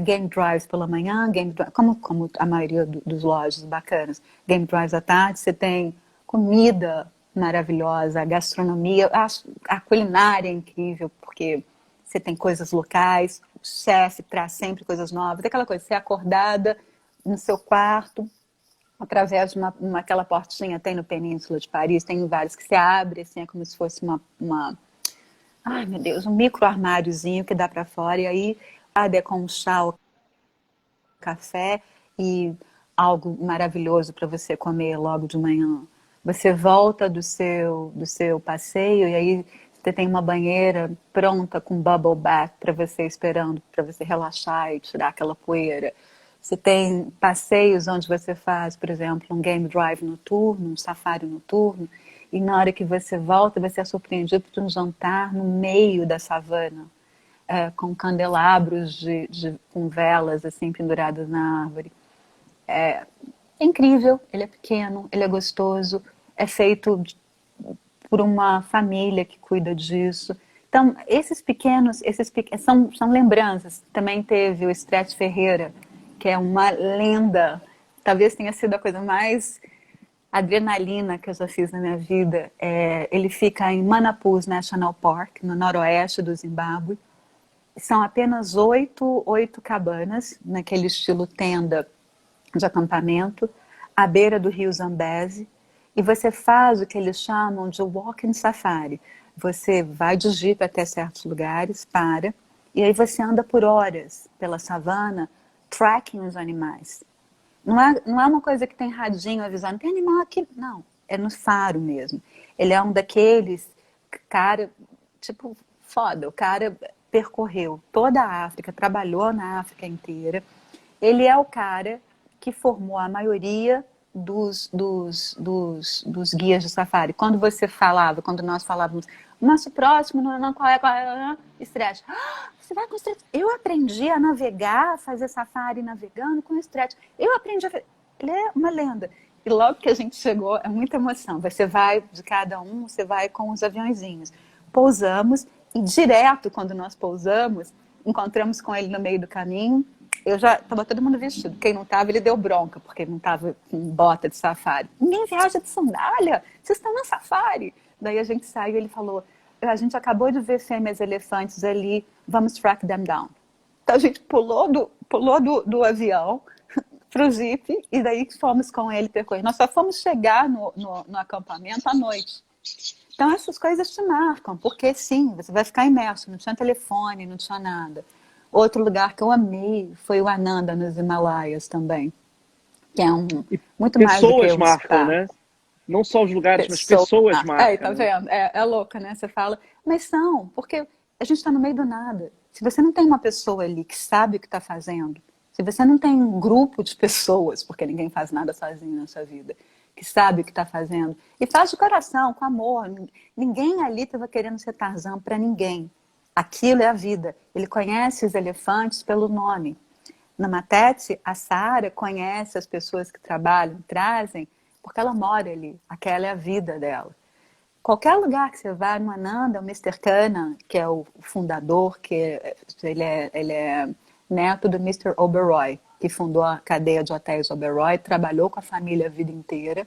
game drives pela manhã, como a maioria dos lojas bacanas, game drives à tarde, você tem comida maravilhosa, a gastronomia, a culinária é incrível, porque você tem coisas locais, o chefe traz sempre coisas novas, aquela coisa, você é acordada no seu quarto, através de aquela portinha, tem no Península de Paris, tem vários que se abre, assim, é como se fosse ai meu Deus, um micro armáriozinho que dá para fora, e aí é com um chá ou café e algo maravilhoso para você comer logo de manhã. Você volta do seu passeio e aí você tem uma banheira pronta com bubble bath para você esperando, para você relaxar e tirar aquela poeira. Você tem passeios onde você faz, por exemplo, um game drive noturno, um safari noturno, e na hora que você volta, você é surpreendido por um jantar no meio da savana, com candelabros com velas assim penduradas na árvore. É incrível, ele é pequeno, ele é gostoso, é feito por uma família que cuida disso. Então, esses pequenos são lembranças. Também teve o Stretch Ferreira, que é uma lenda, talvez tenha sido a coisa mais adrenalina que eu já fiz na minha vida. Ele fica em Manapus National Park, no noroeste do Zimbábue. São apenas oito cabanas, naquele estilo tenda de acampamento, à beira do rio Zambeze, e você faz o que eles chamam de walking safari. Você vai de jipe até certos lugares, e aí você anda por horas pela savana, tracking os animais. Não é uma coisa que tem radinho avisando, tem animal aqui. Não, é no faro mesmo. Ele é um daqueles cara, tipo, foda. O cara percorreu toda a África, trabalhou na África inteira. Ele é o cara que formou a maioria dos guias de safari. Quando nós falávamos, o nosso próximo, qual é? Stretch. Você vai com Stretch? Eu aprendi a navegar, a fazer safari navegando com Stretch. Ele é uma lenda. E logo que a gente chegou, é muita emoção. Você vai de cada um, você vai com os aviãozinhos. Pousamos, e direto quando nós pousamos, encontramos com ele no meio do caminho. Estava todo mundo vestido. Quem não estava, ele deu bronca, porque não estava com bota de safari. Ninguém viaja de sandália, vocês estão na safari. Daí a gente saiu e ele falou, a gente acabou de ver fêmeas elefantes ali, vamos track them down. Então a gente pulou do avião para o Jeep e daí fomos com ele percorrer. Nós só fomos chegar no acampamento à noite. Então essas coisas te marcam, porque sim, você vai ficar imerso, não tinha telefone, não tinha nada. Outro lugar que eu amei foi o Ananda, nos Himalaias também, que é muito mais do que pessoas marcam, né? Não só os lugares, mas pessoas marcam. Tá vendo? É louca, né? Você fala, mas porque a gente está no meio do nada. Se você não tem uma pessoa ali que sabe o que está fazendo, se você não tem um grupo de pessoas, porque ninguém faz nada sozinho na sua vida, que sabe o que está fazendo, e faz de coração, com amor. Ninguém ali estava querendo ser Tarzan para ninguém. Aquilo é a vida. Ele conhece os elefantes pelo nome. Na Matete, a Sara conhece as pessoas que trabalham, trazem, porque ela mora ali. Aquela é a vida dela. Qualquer lugar que você vá no Ananda, o Mister Cannon, que é o fundador, ele é neto do Mister Oberoi, que fundou a cadeia de hotéis Oberoi, trabalhou com a família a vida inteira.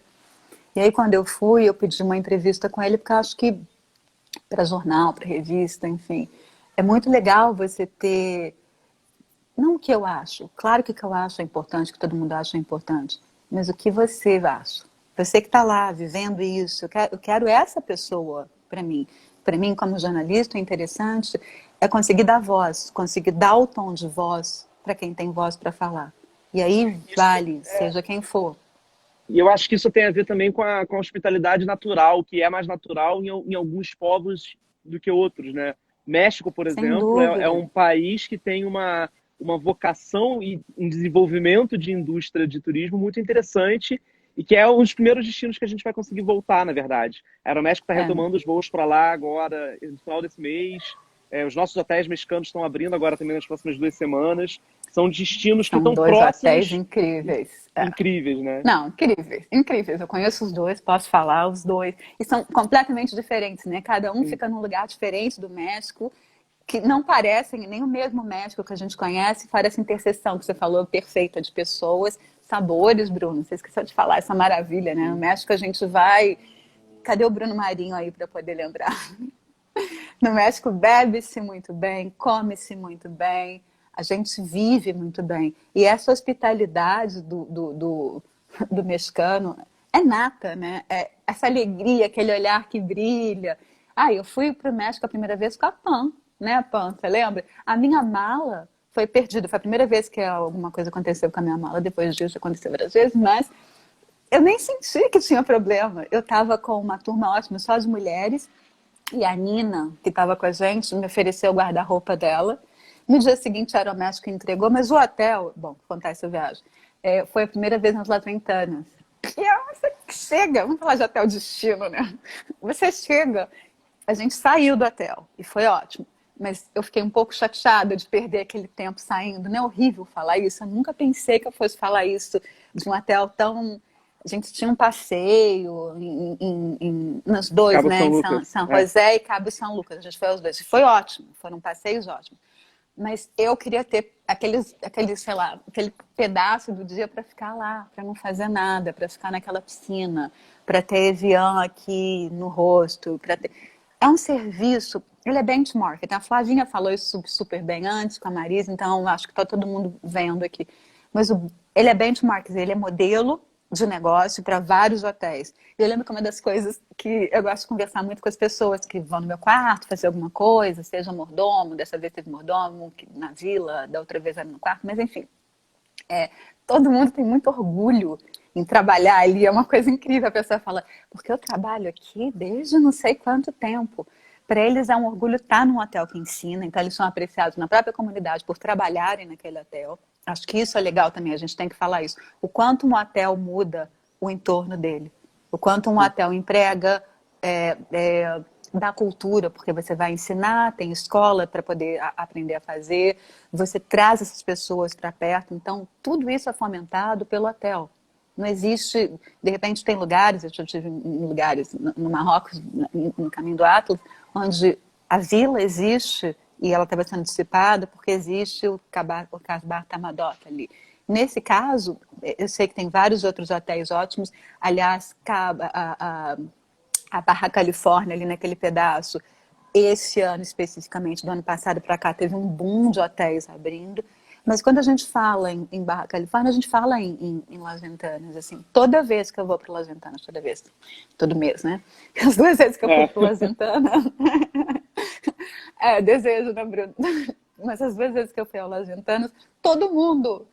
E aí, quando eu fui, eu pedi uma entrevista com ele, porque eu acho que para jornal, para revista, enfim. É muito legal você ter... Não o que eu acho. Claro que o que eu acho é importante, o que todo mundo acha é importante. Mas o que você acha. Você que está lá, vivendo isso. Eu quero essa pessoa para mim. Para mim, como jornalista, o interessante é conseguir dar voz, conseguir dar o tom de voz para quem tem voz para falar. E aí vale, seja quem for. E eu acho que isso tem a ver também com a hospitalidade natural, que é mais natural em alguns povos do que outros, né? México, por exemplo, é um país que tem uma vocação e um desenvolvimento de indústria de turismo muito interessante e que é um dos primeiros destinos que a gente vai conseguir voltar, na verdade. A Aeroméxico está retomando os voos para lá agora, no final desse mês. Os nossos hotéis mexicanos estão abrindo agora também nas próximas 2 semanas. São destinos que São estão dois hotéis próximos, incríveis. É. incríveis, né? Não, incríveis, incríveis. Eu conheço os dois, posso falar os dois. E são completamente diferentes, né? Cada um Sim. fica num lugar diferente do México, que não parecem nem o mesmo México que a gente conhece, fora essa interseção que você falou, perfeita, de pessoas, sabores, Bruno. Você esqueceu de falar essa maravilha, né? No México a gente vai. Cadê o Bruno Marinho aí para poder lembrar? No México bebe-se muito bem, come-se muito bem, a gente vive muito bem. E essa hospitalidade do mexicano é nata, né? É essa alegria, aquele olhar que brilha. Ah, eu fui para o México a primeira vez com a Pan, né, Pan? Você lembra? A minha mala foi perdida. Foi a primeira vez que alguma coisa aconteceu com a minha mala. Depois disso aconteceu várias vezes, mas eu nem senti que tinha problema. Eu estava com uma turma ótima, só de mulheres. E a Nina, que estava com a gente, me ofereceu o guarda-roupa dela. No dia seguinte, a Aeroméxico entregou, mas o hotel, bom, vou contar essa viagem, foi a primeira vez nas Las Ventanas. Você chega, vamos falar de hotel destino, né? Você chega, a gente saiu do hotel e foi ótimo. Mas eu fiquei um pouco chateada de perder aquele tempo saindo. Não é horrível falar isso? Eu nunca pensei que eu fosse falar isso de um hotel tão... A gente tinha um passeio nos dois, Cabo né? São Em Lucas. São José e Cabo São Lucas. A gente foi aos dois. E foi ótimo. Foram passeios ótimos. Mas eu queria ter sei lá, aquele pedaço do dia para ficar lá, para não fazer nada, para ficar naquela piscina, para ter Evian aqui no rosto, para ter... É um serviço, ele é benchmark. A Flavinha falou isso super bem antes com a Marisa, então acho que está todo mundo vendo aqui. Mas ele é benchmark, ele é modelo de negócio para vários hotéis. Eu lembro que uma das coisas que eu gosto de conversar muito com as pessoas que vão no meu quarto fazer alguma coisa, seja mordomo, dessa vez teve mordomo, na vila, da outra vez era no quarto, mas enfim. Todo mundo tem muito orgulho em trabalhar ali, é uma coisa incrível. A pessoa fala, porque eu trabalho aqui desde não sei quanto tempo. Para eles é um orgulho estar num hotel que ensina, então eles são apreciados na própria comunidade por trabalharem naquele hotel. Acho que isso é legal também, a gente tem que falar isso. O quanto um hotel muda o entorno dele. O quanto um hotel emprega da cultura, porque você vai ensinar, tem escola para poder aprender a fazer, você traz essas pessoas para perto. Então, tudo isso é fomentado pelo hotel. Não existe, de repente tem lugares, eu já estive em lugares no Marrocos, no Caminho do Atlas, onde a vila existe e ela estava sendo dissipada porque existe o Casbar Tamadot ali. Nesse caso, eu sei que tem vários outros hotéis ótimos, aliás, a Barra Califórnia ali naquele pedaço, esse ano especificamente, do ano passado para cá, teve um boom de hotéis abrindo. Mas quando a gente fala em Barra Califórnia, a gente fala em Las Ventanas, assim, toda vez que eu vou para Las Ventanas, todo mês, né? As 2 vezes que eu fui para Las Ventanas, desejo, né, Bruno? Mas as 2 vezes que eu fui a Las Ventanas, todo mundo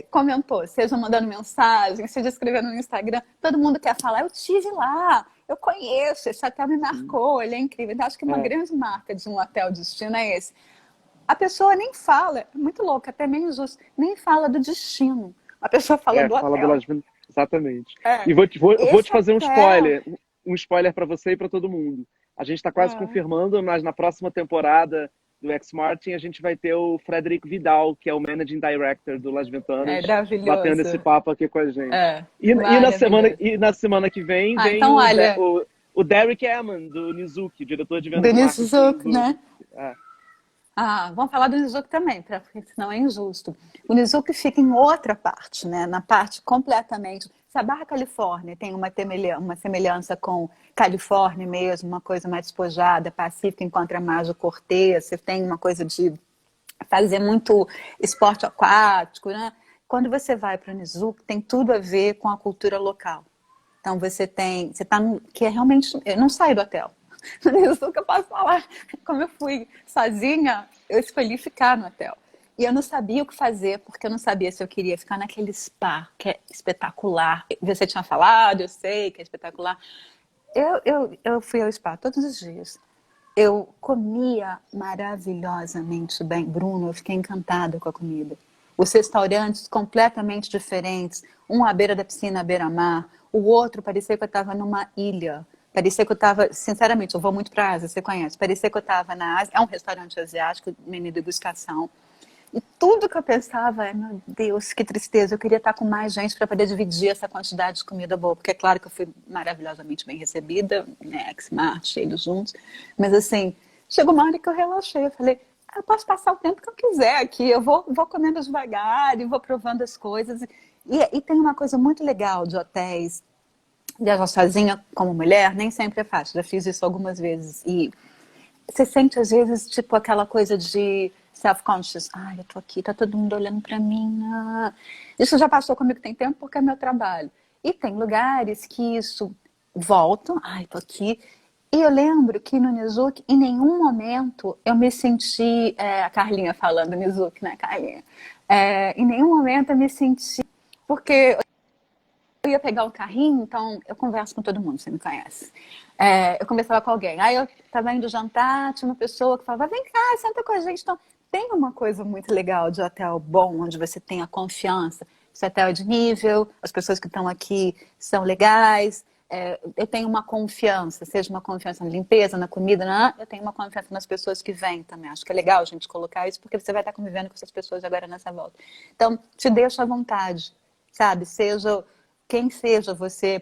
comentou, seja mandando mensagem, seja escrevendo no Instagram, todo mundo quer falar, eu estive lá, eu conheço, esse hotel me marcou, ele é incrível. Então, acho que uma grande marca de um hotel destino é esse. A pessoa nem fala, é muito louco, até meio injusto, nem fala do destino. A pessoa fala do Fala do hotel. Las Vegas, exatamente. E vou te fazer um spoiler para você e para todo mundo. A gente está quase confirmando, mas na próxima temporada do X Martin a gente vai ter o Frederico Vidal, que é o Managing Director do Las Ventanas, batendo esse papo aqui com a gente. E na semana que vem então, o Derek Eman, do Nizuki, diretor de vendas do de marketing. Nizuki, né? Vamos falar do Nizuki também, porque senão é injusto. O Nizuki fica em outra parte, né? Na parte completamente... Se a Barra Califórnia tem uma semelhança com Califórnia mesmo, uma coisa mais despojada, pacífica, enquanto a Mágio Cortez, você tem uma coisa de fazer muito esporte aquático, né? Quando você vai para o Nizuki, tem tudo a ver com a cultura local. Então que é realmente... Eu não saio do hotel. Isso que eu posso falar. Como eu fui sozinha, eu escolhi ficar no hotel. E eu não sabia o que fazer, porque eu não sabia se eu queria ficar naquele spa, que é espetacular. Você tinha falado, eu sei que é espetacular. Eu fui ao spa todos os dias. Eu comia maravilhosamente bem. Bruno, eu fiquei encantada com a comida. Os restaurantes completamente diferentes. Um à beira da piscina, à beira-mar. O outro parecia que eu estava numa ilha. Parecia que eu estava, sinceramente, eu vou muito para a Ásia, você conhece. Parecia que eu estava na Ásia. É um restaurante asiático, menu degustação. E tudo que eu pensava é, meu Deus, que tristeza, eu queria estar com mais gente para poder dividir essa quantidade de comida boa, porque é claro que eu fui maravilhosamente bem recebida, né, Xmart, cheio juntos, mas assim, chegou uma hora que eu relaxei, eu falei, eu posso passar o tempo que eu quiser aqui, eu vou comendo devagar e vou provando as coisas. E tem uma coisa muito legal de hotéis, viajar sozinha como mulher, nem sempre é fácil, já fiz isso algumas vezes, e você sente, às vezes, tipo, aquela coisa de self-conscious. Ai, eu tô aqui, tá todo mundo olhando pra mim. Ah. Isso já passou comigo tem tempo porque é meu trabalho. E tem lugares que isso volta. Ai, tô aqui. E eu lembro que no Nizuki, em nenhum momento eu me senti... a Carlinha falando Nizuki, né, Carlinha? Em nenhum momento eu me senti... Porque eu ia pegar o carrinho, então eu converso com todo mundo, você me conhece. Eu conversava com alguém, aí eu estava indo jantar, tinha uma pessoa que falava, vem cá, senta com a gente. Então, tem uma coisa muito legal de hotel bom, onde você tem a confiança. Esse hotel é de nível, as pessoas que estão aqui são legais, eu tenho uma confiança, seja uma confiança na limpeza, na comida, eu tenho uma confiança nas pessoas que vêm também. Acho que é legal a gente colocar isso, porque você vai estar convivendo com essas pessoas agora nessa volta. Então, te deixa à vontade, sabe? Seja quem seja você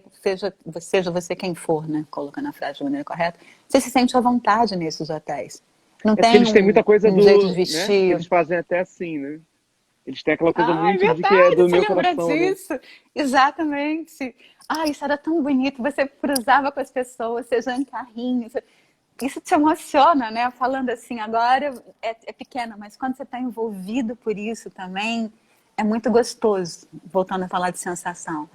quem for, né? Colocando a frase de maneira correta, você se sente à vontade nesses hotéis. Não É porque tem eles têm muita coisa um jeito de né? Que vestir. eles fazem até assim, né? Eles têm aquela coisa Ah, é muito de que é verdade, do você meu lembra coração, né? disso? Exatamente. Ah, isso era tão bonito. Você cruzava com as pessoas, seja em carrinho. Isso te emociona, né? Falando assim, agora é pequena, mas quando você está envolvido por isso também, é muito gostoso. Voltando a falar de sensação.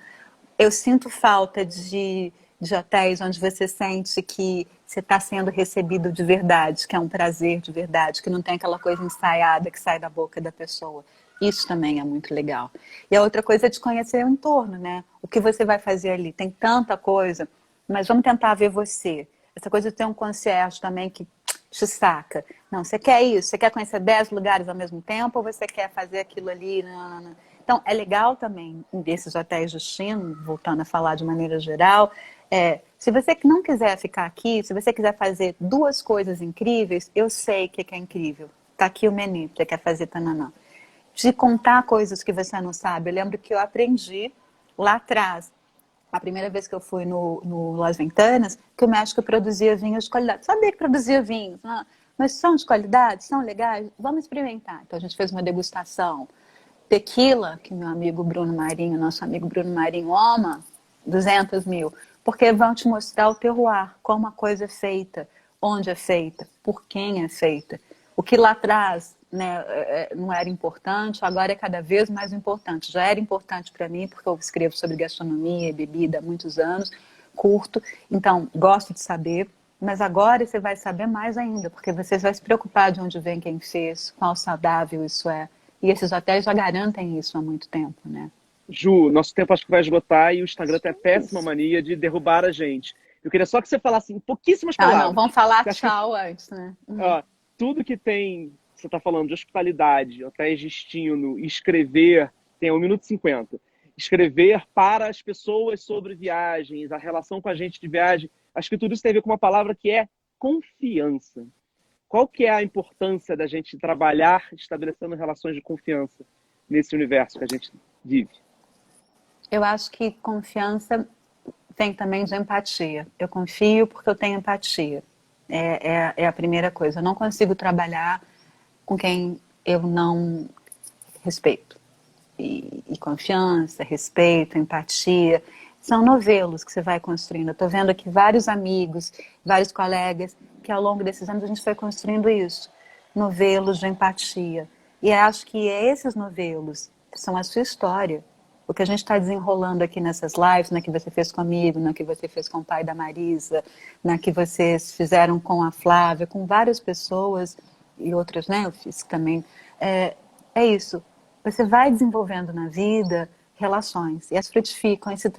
Eu sinto falta de hotéis onde você sente que você está sendo recebido de verdade, que é um prazer de verdade, que não tem aquela coisa ensaiada que sai da boca da pessoa. Isso também é muito legal. E a outra coisa é de conhecer o entorno, né? O que você vai fazer ali? Tem tanta coisa, mas vamos tentar ver você. Essa coisa de ter um concierge também que te saca. Não, você quer isso? Você quer conhecer 10 lugares ao mesmo tempo ou você quer fazer aquilo ali? Não, não, não. Então, é legal também, desses hotéis destino, voltando a falar de maneira geral, se você não quiser ficar aqui, se você quiser fazer duas coisas incríveis, eu sei que é incrível. Está aqui o menu, você quer fazer tananã. De contar coisas que você não sabe. Eu lembro que eu aprendi lá atrás, a primeira vez que eu fui no Las Ventanas, que o México produzia vinhos de qualidade. Sabia que produzia vinhos, né? Mas são de qualidade, são legais, vamos experimentar. Então a gente fez uma degustação. Tequila, que meu amigo Bruno Marinho, nosso amigo Bruno Marinho ama, 200 mil, porque vão te mostrar o terroir, como a coisa é feita, onde é feita, por quem é feita. O que lá atrás, né, não era importante, agora é cada vez mais importante. Já era importante para mim, porque eu escrevo sobre gastronomia e bebida há muitos anos, curto, então gosto de saber, mas agora você vai saber mais ainda, porque você vai se preocupar de onde vem quem fez, qual saudável isso é. E esses hotéis já garantem isso há muito tempo, né? Ju, nosso tempo acho que vai esgotar e o Instagram Acho tem que a é péssima isso. mania de derrubar a gente. Eu queria só que você falasse em pouquíssimas Ah, não, palavras. vamos falar Você acha que, tchau antes, né? ó, tudo que tem, você está falando de hospitalidade, hotéis de destino, escrever, tem 1 minuto e 50. Escrever para as pessoas sobre viagens, a relação com a gente de viagem, acho que tudo isso tem a ver com uma palavra que é confiança. Qual que é a importância da gente trabalhar estabelecendo relações de confiança nesse universo que a gente vive? Eu acho que confiança vem também de empatia. Eu confio porque eu tenho empatia. É a primeira coisa. Eu não consigo trabalhar com quem eu não respeito. E confiança, respeito, empatia, são novelos que você vai construindo. Eu estou vendo aqui vários amigos, vários colegas, que ao longo desses anos a gente foi construindo isso. Novelos de empatia. E acho que esses novelos são a sua história. O que a gente está desenrolando aqui nessas lives, na que você fez comigo, na que você fez com o pai da Marisa, na que vocês fizeram com a Flávia, com várias pessoas e outras, né? Eu fiz também. É isso. Você vai desenvolvendo na vida relações e elas frutificam e se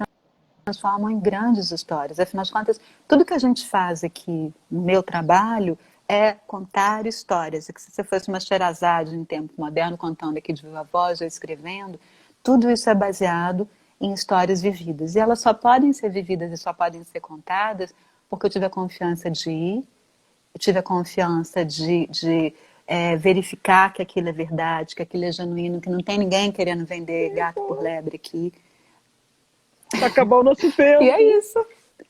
transformam em grandes histórias. Afinal de contas, tudo que a gente faz aqui no meu trabalho é contar histórias. E que se você fosse uma Sherazade em tempo moderno, contando aqui de viva voz ou escrevendo, tudo isso é baseado em histórias vividas. E elas só podem ser vividas e só podem ser contadas porque eu tive a confiança de ir, eu tive a confiança de verificar que aquilo é verdade, que aquilo é genuíno, que não tem ninguém querendo vender gato por lebre aqui. Pra acabar o nosso E tempo. é isso.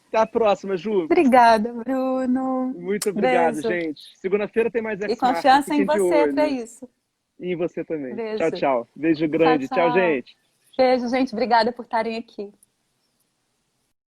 Até a próxima, Ju. Obrigada, Bruno. Muito obrigado, Beijo. gente. Segunda-feira tem mais E X-Marketing. confiança em Fiquem de você para olho. isso. E em você também. Tchau, Beijo. tchau. Beijo Tchau, grande. Tchau, tchau. gente. Beijo, gente. Obrigada por estarem aqui.